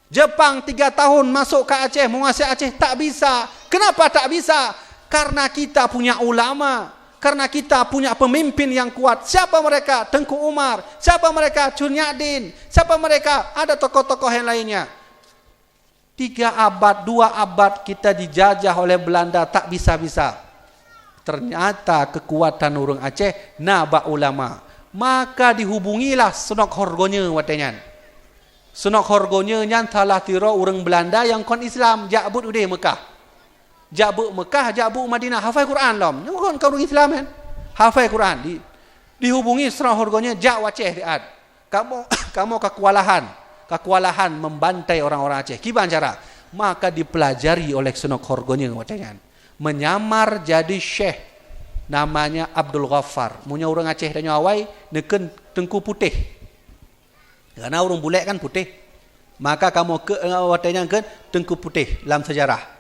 Jepang 3 tahun masuk ke Aceh, menguasai Aceh, tak bisa. Kenapa tak bisa? Karena kita punya ulama. Karena kita punya pemimpin yang kuat. Siapa mereka? Tengku Umar. Siapa mereka? Cunyadin. Siapa mereka? Ada tokoh-tokoh yang lainnya. 3 abad, 2 abad kita dijajah oleh Belanda, tak bisa-bisa. Ternyata kekuatan orang Aceh nabak ulama. Maka dihubungilah Sunok Horgonya watenyan. Sunok Horgonya yang telah tiro orang Belanda yang kon Islam jabut udah Mekah. Jabuk Mekah, jabuk Madinah, hafal Quran lom. Nyokon kau orang Islam kan? Hafal Quran. Dihubungi Sunok Horgonya, jak Aceh tiad. Kamu kekualahan membantai orang-orang Aceh. Gimana cara? Maka dipelajari oleh Sunok Horgonya watenyan. Menyamar jadi syekh. Namanya Abdul Ghaffar. Punya orang Aceh dan awai neken Tengku Putih. Karena orang bule kan putih. Maka kamu ke watenya ke Tengku Putih dalam sejarah.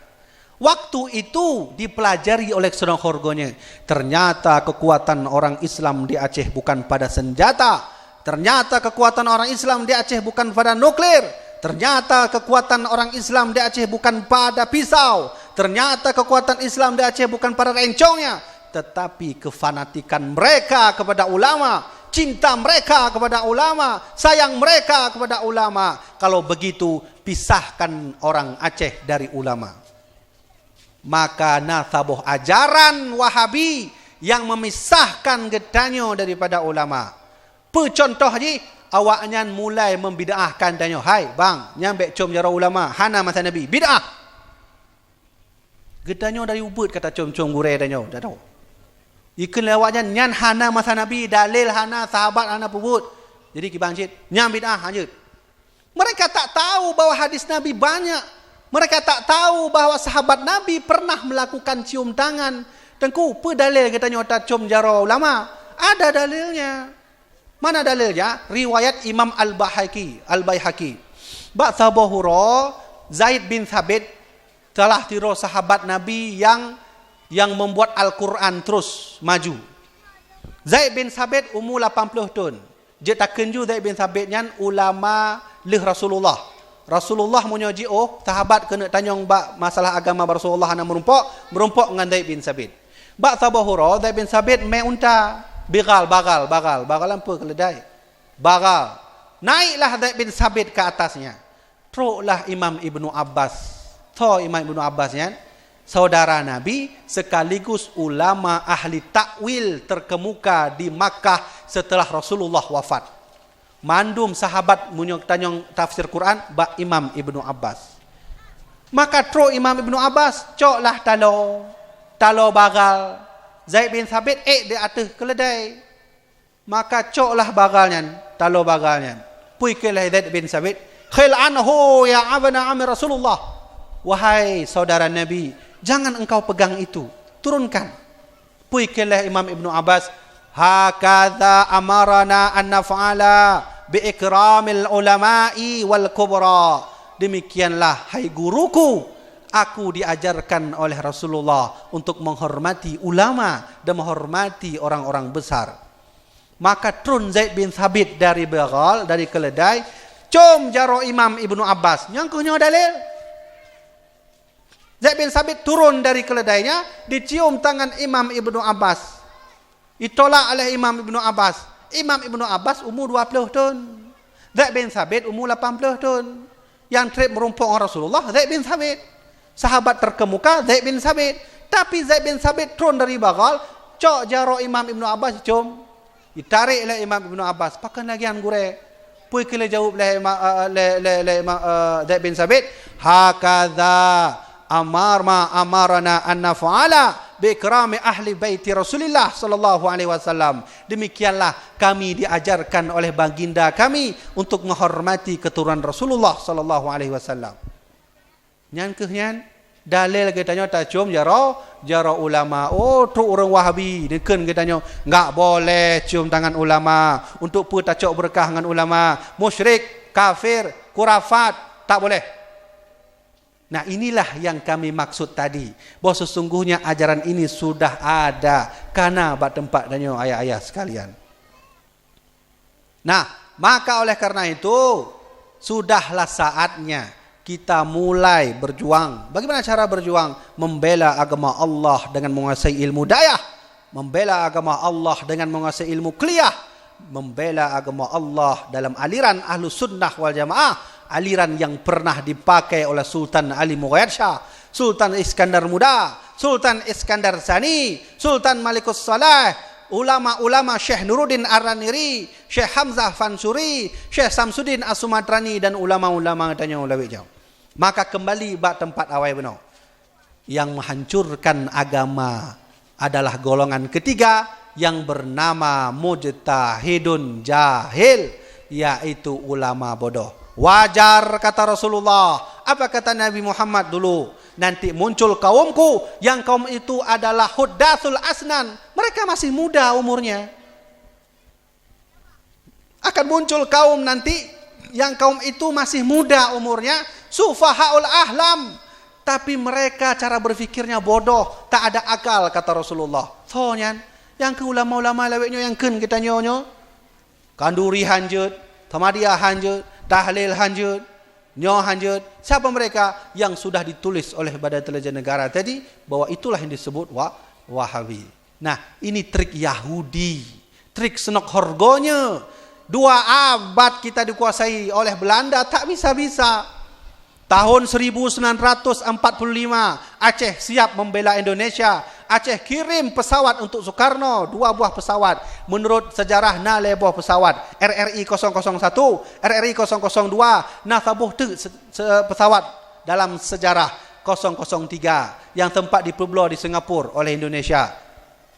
Waktu itu dipelajari oleh Sunok Horgonya. Ternyata kekuatan orang Islam di Aceh bukan pada senjata. Ternyata kekuatan orang Islam di Aceh bukan pada nuklir. Ternyata kekuatan orang Islam di Aceh bukan pada pisau. Ternyata kekuatan Islam di Aceh bukan pada rencongnya. Tetapi kefanatikan mereka kepada ulama. Cinta mereka kepada ulama. Sayang mereka kepada ulama. Kalau begitu, pisahkan orang Aceh dari ulama. Maka nasabuh ajaran Wahabi yang memisahkan getanyo daripada ulama. Contoh je, awaknya mulai membid'ahkan tanyo. Hai bang, nyambek com jara ulama, hana masa Nabi, bid'ah. Getanyo dari ubud kata com-com gure tanyo, dah tahu. Ikan lewatnya nyan hana masa Nabi, dalil hana, sahabat hana pubut. Jadi kibang cit, nyam bid'ah lanjut. Mereka tak tahu bahwa hadis Nabi banyak. Mereka tak tahu bahawa sahabat Nabi pernah melakukan cium tangan. Tengku, apa dalil katanya otak cium jara ulama? Ada dalilnya. Mana dalilnya? Riwayat Imam Al-Baihaqi. Bak sabahura, Zaid bin Thabit telah tiro sahabat Nabi yang membuat Al-Quran terus maju. Zaid bin Sabit umur 80 tahun. Dia tak kenju Zaid bin Sabit nyan ulama leh Rasulullah. Rasulullah menyoji sahabat kena tanyong bak masalah agama Rasulullah nak merumpok dengan Zaid bin Sabit. Bak sabahura Zaid bin Sabit main unta, bagal apa keledai. Bagal. Naiklah Zaid bin Sabit ke atasnya. Teruklah Imam Ibnu Abbas. Imam Ibnu Abbas nyan saudara Nabi sekaligus ulama ahli takwil terkemuka di Makkah setelah Rasulullah wafat. Mandum sahabat munyok tanyong tafsir Quran bak Imam Ibnu Abbas. Maka tro Imam Ibnu Abbas coklah talo bagal. Zaid bin Sabit di atas keledai. Maka coklah bagalnya, talo bagalnya. Puikilah Zaid bin Sabit, khil anhu ya abna amir Rasulullah. Wahai saudara Nabi, jangan engkau pegang itu, turunkan. Puikilah Imam Ibnu Abbas, hakadha amarana an naf'ala bi ikramil ulama'i wal kubra. Demikianlah hai guruku, aku diajarkan oleh Rasulullah untuk menghormati ulama dan menghormati orang-orang besar. Maka turun Zaid bin Sabit dari bagal, dari keledai, com jaro Imam Ibnu Abbas. Nyangkuhnya dalil. Zaid bin Sabit turun dari keledainya, dicium tangan Imam Ibnu Abbas. Ditolak oleh Imam Ibnu Abbas. Imam Ibnu Abbas umur 20 tahun. Zaid bin Sabit umur 80 tahun. Yang trip merumpuk dengan Rasulullah, Zaid bin Sabit. Sahabat terkemuka, Zaid bin Sabit. Tapi Zaid bin Sabit turun dari bagal, cok jaro Imam Ibnu Abbas, cium. Ditarik oleh Imam Ibnu Abbas. Pakan lagi gure. Pui kila jawab oleh Zaid bin Sabit. Hakadha amarana an naf'ala bi ikrami ahli baiti Rasulillah sallallahu alaihi wasallam. Demikianlah kami diajarkan oleh baginda kami untuk menghormati keturunan Rasulullah sallallahu alaihi wasallam. Nyan kehnya dalil katanya tak cium jaro ulama. Tu orang Wahabi deken katanya enggak boleh cium tangan ulama. Untuk pu tacok berkah dengan ulama. Musyrik, kafir, kurafat, tak boleh. Nah, inilah yang kami maksud tadi, bahawa sesungguhnya ajaran ini sudah ada karena bak tempat danyo ayah-ayah sekalian. Nah, maka oleh karena itu sudahlah saatnya kita mulai berjuang. Bagaimana cara berjuang? Membela agama Allah dengan menguasai ilmu dayah, membela agama Allah dengan menguasai ilmu kliyah, membela agama Allah dalam aliran Ahlus Sunnah wal Jamaah, aliran yang pernah dipakai oleh Sultan Ali Mughayyath Shah, Sultan Iskandar Muda, Sultan Iskandar Sani, Sultan Malikus Saleh, ulama-ulama Syekh Nuruddin Ar-Raniri, Syekh Hamzah Fansuri, Syekh Samsuddin As-Sumatrani dan ulama-ulama tanya ulama jauh. Maka kembali bak tempat awal benar. Yang menghancurkan agama adalah golongan ketiga yang bernama mujtahidun jahil, yaitu ulama bodoh. Wajar kata Rasulullah. Apa kata Nabi Muhammad dulu? Nanti muncul kaumku yang kaum itu adalah huddathul asnan. Mereka masih muda umurnya. Akan muncul kaum nanti yang kaum itu masih muda umurnya, sufahaul ahlam, tapi mereka cara berfikirnya bodoh, tak ada akal kata Rasulullah. Soalnya yang ke ulama-ulama leweknya yang ken kita nyonyo, kanduri hanjut, tamadiyah hanjut, tahlil hanjut, nyoh hanjut. Siapa mereka? Yang sudah ditulis oleh Badan Intelijen Negara tadi, bahwa itulah yang disebut Wahabi. Nah, ini trik Yahudi, trik senok horgonya. 2 abad kita dikuasai oleh Belanda, tak bisa-bisa. Tahun 1945 Aceh siap membela Indonesia. Aceh kirim pesawat untuk Soekarno, 2 buah pesawat. Menurut sejarah na leboh pesawat RRI 001, RRI 002, na tabuh tu pesawat dalam sejarah 003 yang tempat dipueblo di Singapura oleh Indonesia.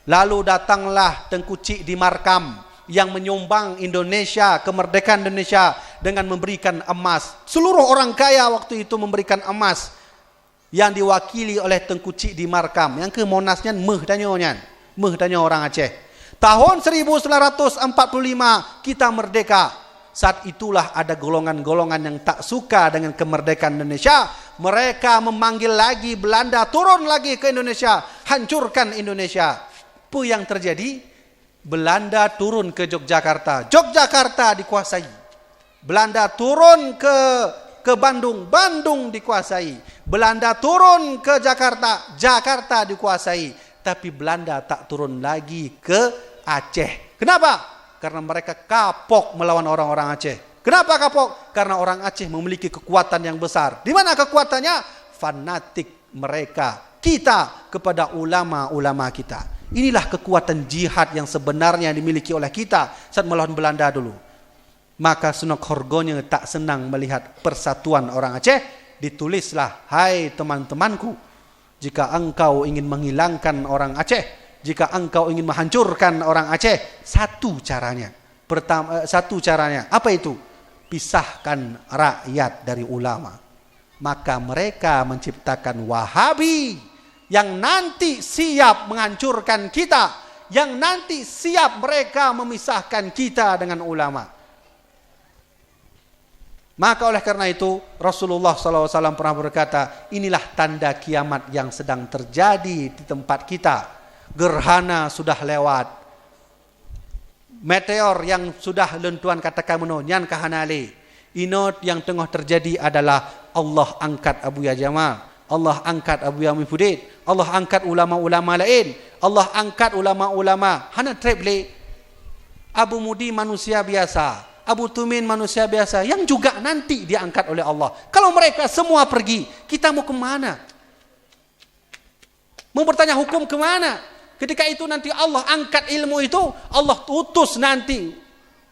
Lalu datanglah Tengku Cik di Markam yang menyumbang Indonesia, kemerdekaan Indonesia dengan memberikan emas. Seluruh orang kaya waktu itu memberikan emas yang diwakili oleh Tengku Cik di Markam. Yang ke Monasnya meh tanya orang Aceh. Tahun 1945 kita merdeka. Saat itulah ada golongan-golongan yang tak suka dengan kemerdekaan Indonesia. Mereka memanggil lagi Belanda turun lagi ke Indonesia, hancurkan Indonesia. Apa yang terjadi? Belanda turun ke Yogyakarta, Yogyakarta dikuasai. Belanda turun ke Bandung, Bandung dikuasai. Belanda turun ke Jakarta, Jakarta dikuasai. Tapi Belanda tak turun lagi ke Aceh. Kenapa? Karena mereka kapok melawan orang-orang Aceh. Kenapa kapok? Karena orang Aceh memiliki kekuatan yang besar. Di mana kekuatannya? Fanatik mereka, kita kepada ulama-ulama kita. Inilah kekuatan jihad yang sebenarnya dimiliki oleh kita saat melawan Belanda dulu. Maka Sunan Horgonya tak senang melihat persatuan orang Aceh. Ditulislah, hai teman-temanku, jika engkau ingin menghilangkan orang Aceh, jika engkau ingin menghancurkan orang Aceh, satu caranya. Satu caranya, apa itu? Pisahkan rakyat dari ulama. Maka mereka menciptakan Wahabi yang nanti siap menghancurkan kita, yang nanti siap mereka memisahkan kita dengan ulama. Maka oleh karena itu Rasulullah SAW pernah berkata, inilah tanda kiamat yang sedang terjadi di tempat kita. Gerhana sudah lewat, meteor yang sudah lentuan katakan menonyan kahanale. Inot yang tengah terjadi adalah Allah angkat Abu Ya Jamal, Allah angkat Abu Yami Fudid, Allah angkat ulama-ulama lain, Allah angkat ulama-ulama hana treble. Abu Mudi manusia biasa, Abu Tumin manusia biasa yang juga nanti diangkat oleh Allah. Kalau mereka semua pergi, kita mau kemana? Mau bertanya hukum kemana? Ketika itu nanti Allah angkat ilmu itu, Allah utus nanti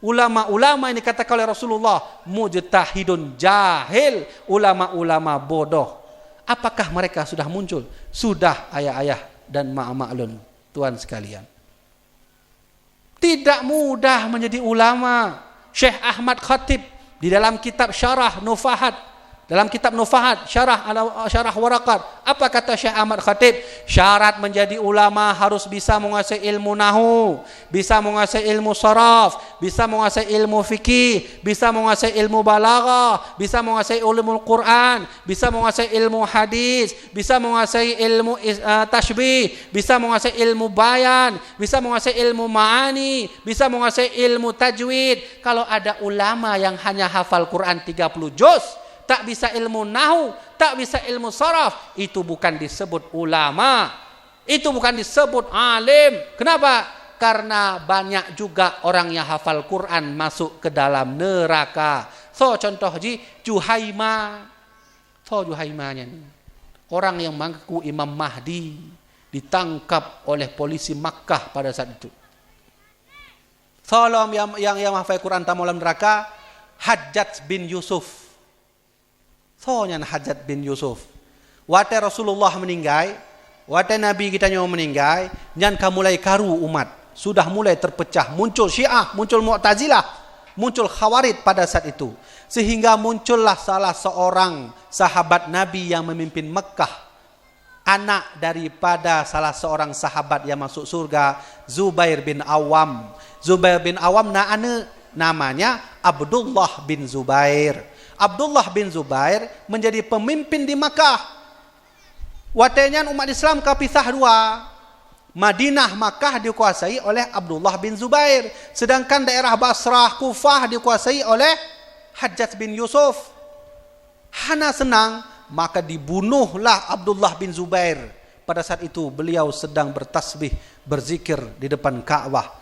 ulama-ulama ini katakan oleh Rasulullah, mujtahidun jahil, ulama-ulama bodoh. Apakah mereka sudah muncul? Sudah, ayah-ayah dan mak-maklun, tuan sekalian. Tidak mudah menjadi ulama. Syekh Ahmad Khatib di dalam kitab Syarah Nufahat, dalam kitab Nufahat, Syarah Waraqat, apa kata Syekh Ahmad Khatib? Syarat menjadi ulama harus bisa menguasai ilmu nahu, bisa menguasai ilmu saraf, bisa menguasai ilmu fikih, bisa menguasai ilmu balaghah, bisa menguasai ilmu Quran, bisa menguasai ilmu hadis, bisa menguasai ilmu tashbih, bisa menguasai ilmu bayan, bisa menguasai ilmu ma'ani, bisa menguasai ilmu tajwid. Kalau ada ulama yang hanya hafal Quran 30 juz, tak bisa ilmu nahu, tak bisa ilmu saraf, itu bukan disebut ulama, itu bukan disebut alim. Kenapa? Karena banyak juga orang yang hafal Quran masuk ke dalam neraka. So contoh Juhaima, so Juhaimanya orang yang mengaku Imam Mahdi ditangkap oleh polisi Makkah pada saat itu. Salam yang hafal Quran tamu dalam neraka, Hajjaj bin Yusuf. Soalnya Hajjaj bin Yusuf. Wate Rasulullah meninggal, wate Nabi kita nyawa meninggal, nyan mulai karu umat, sudah mulai terpecah, muncul Syiah, muncul Mu'tazilah, muncul Khawarid pada saat itu. Sehingga muncullah salah seorang sahabat Nabi yang memimpin Mekah, anak daripada salah seorang sahabat yang masuk surga, Zubair bin Awam. Zubair bin Awam namanya Abdullah bin Zubair. Abdullah bin Zubair menjadi pemimpin di Makkah. Watenya umat Islam kepisah dua. Madinah, Makkah dikuasai oleh Abdullah bin Zubair, sedangkan daerah Basrah, Kufah dikuasai oleh Hajjaj bin Yusuf. Hana senang, maka dibunuhlah Abdullah bin Zubair. Pada saat itu beliau sedang bertasbih, berzikir di depan Ka'bah,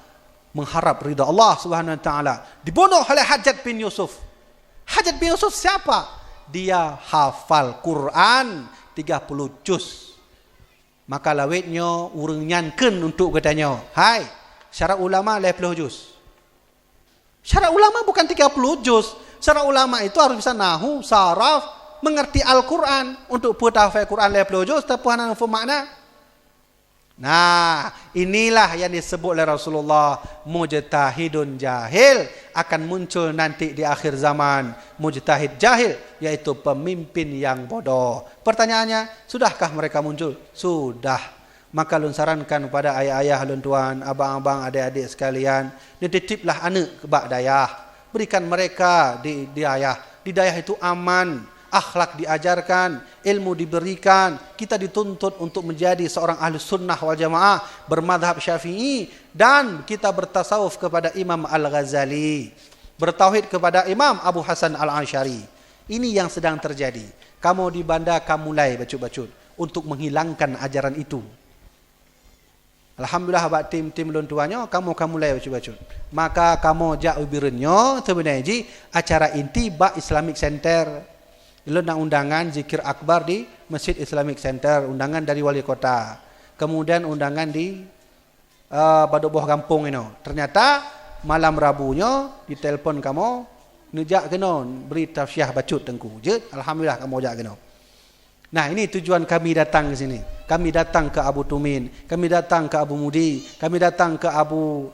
mengharap ridha Allah Subhanahu wa taala. Dibunuh oleh Hajjaj bin Yusuf. Hajjaj bin Yusuf siapa? Dia hafal Quran 30 juz. Maka lawitnya urang nyanken untuk katanya, hai, syarat ulama 50 juz. Syarat ulama bukan 30 juz. Syarat ulama itu harus bisa nahu, saraf, mengerti Al-Quran. Untuk buat hafal Quran 50 juz, tapi hana makna. Nah, inilah yang disebut oleh Rasulullah, mujtahidun jahil, akan muncul nanti di akhir zaman mujtahid jahil, yaitu pemimpin yang bodoh. Pertanyaannya, sudahkah mereka muncul? Sudah. Maka lun sarankan kepada ayah-ayah, lun tuan, abang-abang, adik-adik sekalian, dititiplah anak ke bak dayah. Berikan mereka di dayah. Di dayah itu aman. akhlak diajarkan, ilmu diberikan. Kita dituntut untuk menjadi seorang ahli sunnah wal jamaah bermadhab Syafi'i, dan kita bertasawuf kepada Imam Al-Ghazali, bertauhid kepada Imam Abu Hasan Al-Asy'ari. Ini yang sedang terjadi. Kamu di bandar kamu mulai bacut-bacut untuk menghilangkan ajaran itu. Alhamdulillah buat tim-tim lon tuanya kamu mulai bacut-bacut. Maka kamu jak ubirenyo sebenarnya acara inti bak Islamic Center. Lon nak undangan zikir akbar di Masjid Islamic Center, undangan dari wali kota. Kemudian undangan di Badoboh Kampung ini. Ternyata malam Rabunya ditelepon kamu nejak kena beri tafsyah bacut tengku. Je alhamdulillah kamu jak kena. Nah, ini tujuan kami datang ke sini. Kami datang ke Abu Tumin, kami datang ke Abu Mudi, kami datang ke Abu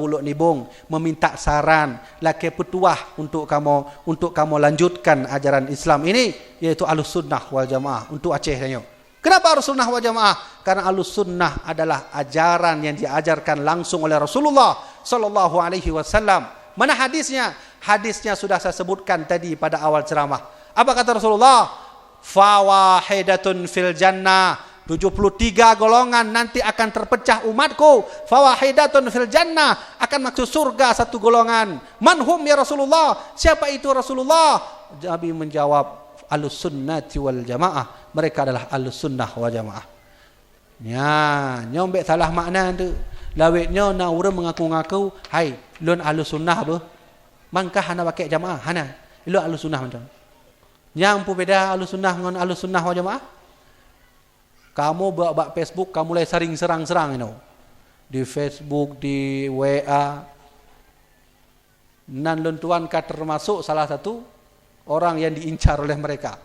Lok Nibong meminta saran, laki petuah untuk kamu lanjutkan ajaran Islam ini, yaitu Ahlussunnah wal Jamaah untuk Aceh tanya. Kenapa Ahlussunnah wal Jamaah? Karena Ahlussunnah adalah ajaran yang diajarkan langsung oleh Rasulullah sallallahu alaihi wasallam. Mana hadisnya? Hadisnya sudah saya sebutkan tadi pada awal ceramah. Apa kata Rasulullah? Fawahidatun fil jannah, 73 golongan nanti akan terpecah umatku. Fawahidatun fil jannah, akan masuk surga satu golongan. Manhum ya Rasulullah? Siapa itu Rasulullah? Nabi menjawab, Ahlussunnati wal Jamaah. Mereka adalah Ahlussunnah wal Jamaah. Ya, nyombek salah makna tu. Lawitnya na orang mengaku-ngaku, hai, lon Ahlussunnah apa? Mangkah hana pakai jamaah, hana. Lu Ahlussunnah macam. Yang berbeza Ahlussunnah dengan Ahlussunnah wal Jamaah. Kamu buat Facebook, kamu mulai sering serang-serang you know. Di Facebook, di WA. Nan lentuan ka termasuk salah satu orang yang diincar oleh mereka.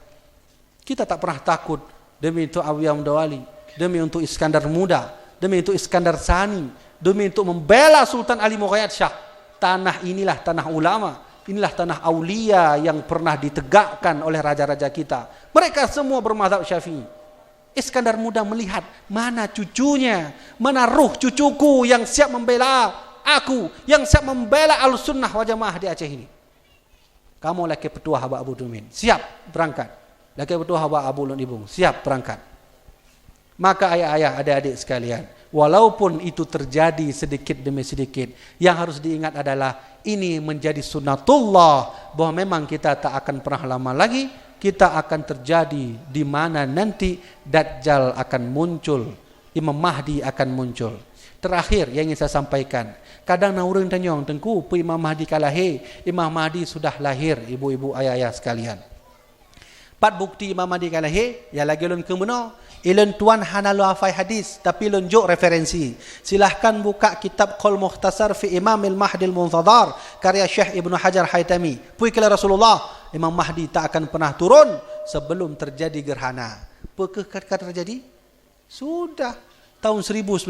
Kita tak pernah takut demi untuk Awiyah Mudawali, demi untuk Iskandar Muda, demi untuk Iskandar Sani, demi untuk membela Sultan Ali Mughayat Shah. Tanah inilah tanah ulama. Inilah tanah aulia yang pernah ditegakkan oleh raja-raja kita. Mereka semua bermadzhab Syafi'i. Iskandar Muda melihat mana cucunya, mana ruh cucuku yang siap membela aku, yang siap membela Ahlussunnah wal Jamaah di Aceh ini. Kamu laki petuah Abah Abu Tumin, siap berangkat. Laki petuah Abah Abu Lok Nibong, siap berangkat. Maka ayah-ayah, adik-adik sekalian, walaupun itu terjadi sedikit demi sedikit, yang harus diingat adalah ini menjadi sunnatullah, bahwa memang kita tak akan pernah lama lagi kita akan terjadi di mana nanti Dajjal akan muncul, Imam Mahdi akan muncul. Terakhir yang ingin saya sampaikan, kadang orang tanya tengku, pu Imam Mahdi kalahir? Imam Mahdi sudah lahir, ibu-ibu ayah-ayah sekalian. 4 bukti Imam Mahdi kalahir, ya lagi ulun kemuno. Ilun tuan hana lu hafai hadis, tapi lunjuk referensi. Silahkan buka kitab Qaul Mukhtasar fi Imamil Mahdil Muntadhar karya Syekh Ibnu Hajar Haitami. Pui kala Rasulullah, Imam Mahdi tak akan pernah turun sebelum terjadi gerhana. Apakah terjadi? Sudah tahun 1981,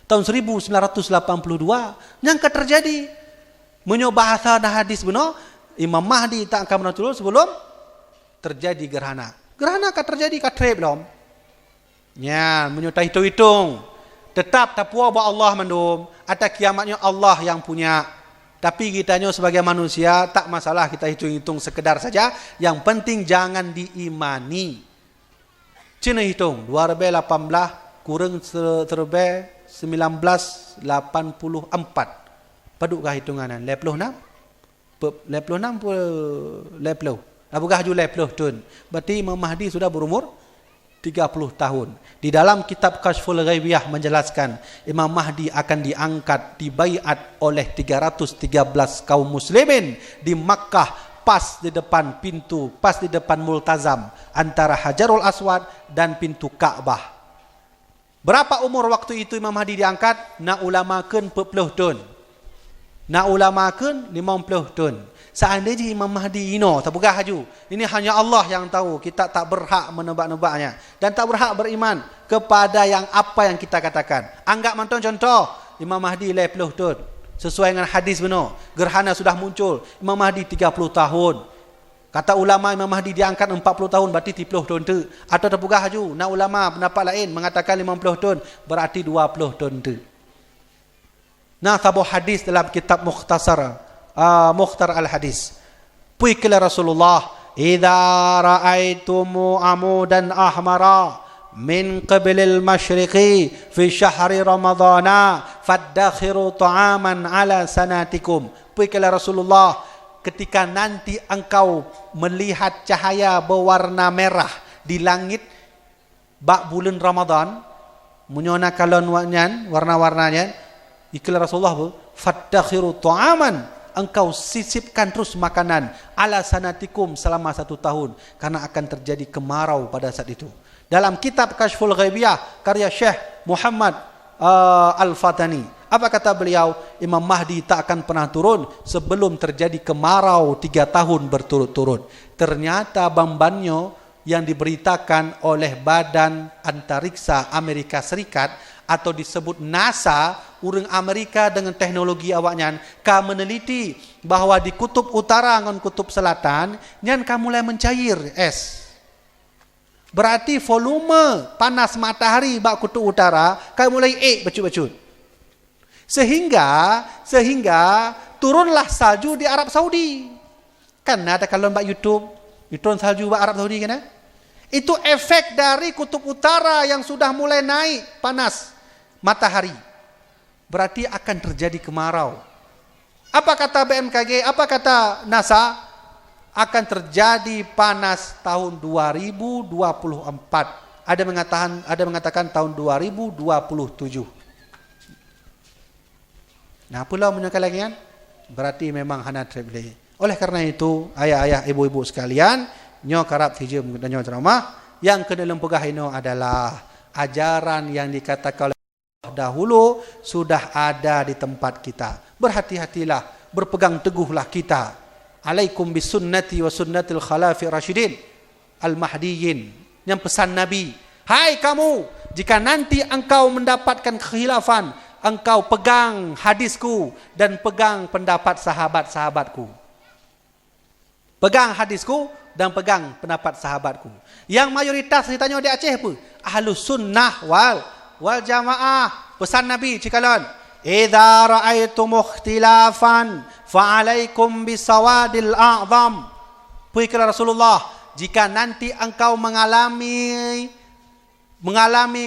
tahun 1982 yang terjadi. Menyo bahasa dah hadis benar, Imam Mahdi tak akan pernah turun sebelum terjadi gerhana. Gerhana akan terjadi katre belum? Ya, menyutai hitung-hitung. Tetap tapua bahwa Allah mandum. Ada kiamatnya Allah yang punya. Tapi kitanya sebagai manusia tak masalah kita hitung-hitung sekedar saja. Yang penting jangan diimani. Cina hitung 2018 kurang terbe 1984. Padukkah hitunganan? 56? 56 pun 50. Apakah haju 50 tahun? Berarti Imam Mahdi sudah berumur 30 tahun. Di dalam kitab Kashful Ghaibiyah menjelaskan Imam Mahdi akan diangkat, dibaiat oleh 313 kaum muslimin di Makkah, pas di depan pintu, pas di depan multazam antara Hajarul Aswad dan pintu Ka'bah. Berapa umur waktu itu Imam Mahdi diangkat? Nak ulamakeun 40 tahun. Nak ulamakeun 50 tahun. Seandainya Imam Mahdi ino tak bergah haju. Ini hanya Allah yang tahu. Kita tak berhak menebak-nebaknya dan tak berhak beriman kepada yang apa yang kita katakan. Anggap mantan contoh Imam Mahdi 50 tahun. Sesuai dengan hadis benar. Gerhana sudah muncul. Imam Mahdi 30 tahun. Kata ulama Imam Mahdi diangkat 40 tahun berarti 30 tahun tu. Atau tak bergah haju. Nah ulama pendapat lain mengatakan 50 tahun berarti 20 tahun tu. Nah, tabuh hadis dalam kitab Mukhtasar Mukhtar al-Hadis. Pui kala Rasulullah, idza ra'aitumu amudan ahmara min qablil masyriqi fi syahri ramadhana fadakhiru ta'aman ala sanatikum. Pui kala Rasulullah, ketika nanti engkau melihat cahaya berwarna merah di langit bak bulan Ramadan, munyona kalon warna-warnanya, ikla Rasulullah fadakhiru ta'aman, engkau sisipkan terus makanan ala sanatikum selama 1 tahun, karena akan terjadi kemarau pada saat itu. Dalam kitab Kashful Ghaibiyah karya Syekh Muhammad Al-Fatani, apa kata beliau? Imam Mahdi tak akan pernah turun sebelum terjadi kemarau 3 tahun berturut-turut. Ternyata Bambanyo yang diberitakan oleh Badan Antariksa Amerika Serikat atau disebut NASA, urang Amerika dengan teknologi awaknya ka meneliti bahawa di kutub utara dengan kutub selatan nyan ka mulai mencair es. Berarti volume panas matahari bak kutub utara ka mulai becut-becut. Sehingga turunlah salju di Arab Saudi. Kan ada kalau bak YouTube turun salju bak Arab Saudi kan? Itu efek dari kutub utara yang sudah mulai naik panas matahari. Berarti akan terjadi kemarau. Apa kata BMKG? Apa kata NASA? Akan terjadi panas tahun 2024. Ada mengatakan tahun 2027. Nah, pula menyangka lagi kan? Berarti memang hana trebeli. Oleh karena itu, ayah-ayah, ibu-ibu sekalian, nyo karap hijau dan nyo ceramah, yang kena lempegah ini adalah ajaran yang dikatakan oleh Allah dahulu sudah ada di tempat kita. Berhati-hatilah, berpegang teguhlah kita. Alaikum bisunnati wa sunnatil khalafi rasyidin al-mahdiyyin. Yang pesan Nabi, hai kamu, jika nanti engkau mendapatkan kekhilafan, engkau pegang hadisku dan pegang pendapat sahabat-sahabatku. Pegang hadisku dan pegang pendapat sahabatku. Yang mayoritas ditanya di Aceh apa? Ahlus sunnah wal jamaah. Pesan Nabi cikalon, idza ra'aitum ikhtilafan fa'alaikum bisawadil a'zam. Puikala Rasulullah, jika nanti engkau mengalami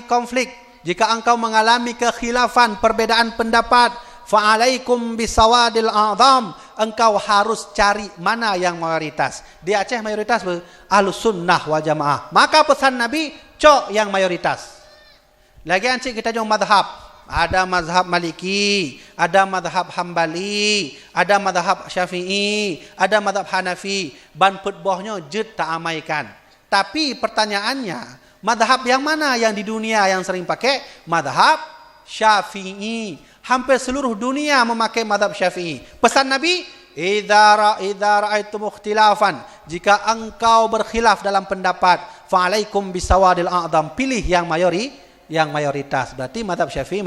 konflik, jika engkau mengalami kekhilafan, perbedaan pendapat, fa'alaikum bisawadil a'zam, engkau harus cari mana yang mayoritas. Di Aceh mayoritas ahlus sunnah wal jamaah. Maka pesan Nabi, cok yang mayoritas. Lagi ancik kita jom madhab. Ada mazhab Maliki, ada mazhab Hambali, ada mazhab Syafi'i, ada mazhab Hanafi. Ban petbohnya jed tak amaikan. Tapi pertanyaannya, mazhab yang mana yang di dunia yang sering pakai? Mazhab Syafi'i. Hampir seluruh dunia memakai mazhab Syafi'i. Pesan Nabi, idza ra'aitum ikhtilafan, jika engkau berkhilaf dalam pendapat, fa'alaikum bisawadil a'zam, pilih yang mayoritas. Berarti mazhab Syafi'i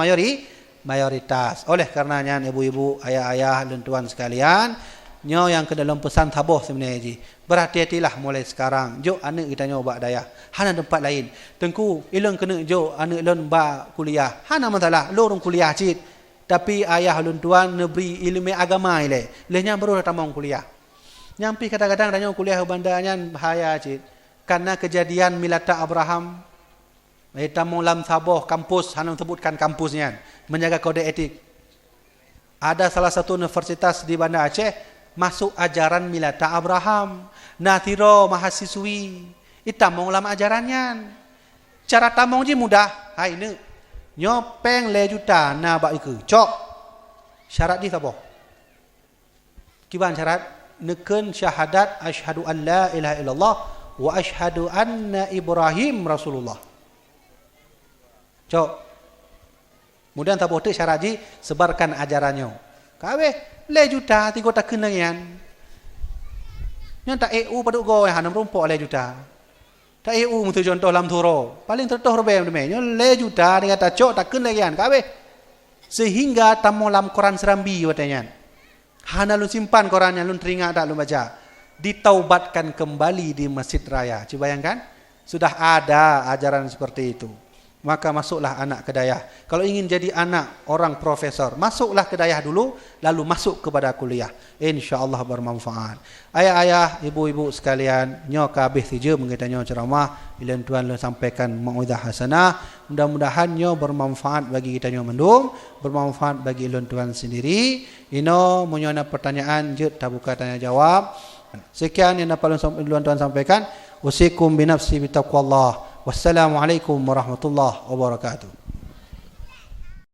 mayoritas. Oleh karenanya ibu-ibu, ayah-ayah dan tuan sekalian, nyo yang ke dalam pesan tabuh sebenarnya ji. Berhati-hatilah mulai sekarang. Jo anak kita nyoba daya. Hana tempat lain. Tengku ilon kena jo anak ilon ba kuliah. Hana masalah, lorong kuliah cit. Tapi ayah dan tuan neberi ilmu agama ile. Lehnya baru datang kuliah. Nyampi kadang-kadang danyo kuliah bandanya bahaya cit. Karena kejadian Milata Abraham, tamu lam saboh kampus, hanong sebutkan kampusnya, menjaga kode etik. Ada salah satu universitas di Banda Aceh masuk ajaran Milata Abraham. Nathiro mahasiswi, itamong lam ajarannya. Cara tamong je mudah. Hai ne, nyopeng le juta na bak iku. Cok. Syarat di saboh. Kiban syarat neken syahadat asyhadu an la ilaha illallah wa asyhadu anna Ibrahim Rasulullah. Cok. Kemudian tak boleh syarat ji sebarkan ajarannya. Kawe le juta tigo tak kenangan. Yang tak EU pada go hanam rumpok le juta. Tak EU mutu contoh lam thuro. Paling tertoh robem deme. Nyo le juta dengan tak cok tak kenangan. Kawe. Sehingga tamu lam Quran serambi watanya. Hana lu simpan Qurannya lu teringat tak lu baca. Ditaubatkan kembali di Masjid Raya. Coba bayangkan, sudah ada ajaran seperti itu. maka masuklah anak ke dayah. Kalau ingin jadi anak orang profesor, masuklah ke dayah dulu, lalu masuk kepada kuliah. InsyaAllah bermanfaat. Ayah-ayah, ibu-ibu sekalian, nyo kabeh saja mengita nyo ceramah, bila Tuhan lo sampaikan mau'izah hasanah. Mudah-mudahan nyo bermanfaat bagi kita nyo mendung, bermanfaat bagi ilun Tuhan sendiri. Ino menyona pertanyaan, je tak buka tanya jawab. Sekian yang dapat ilun Tuhan sampaikan. Usikum binafsi bitaqwallah. Wassalamualaikum warahmatullahi wabarakatuh.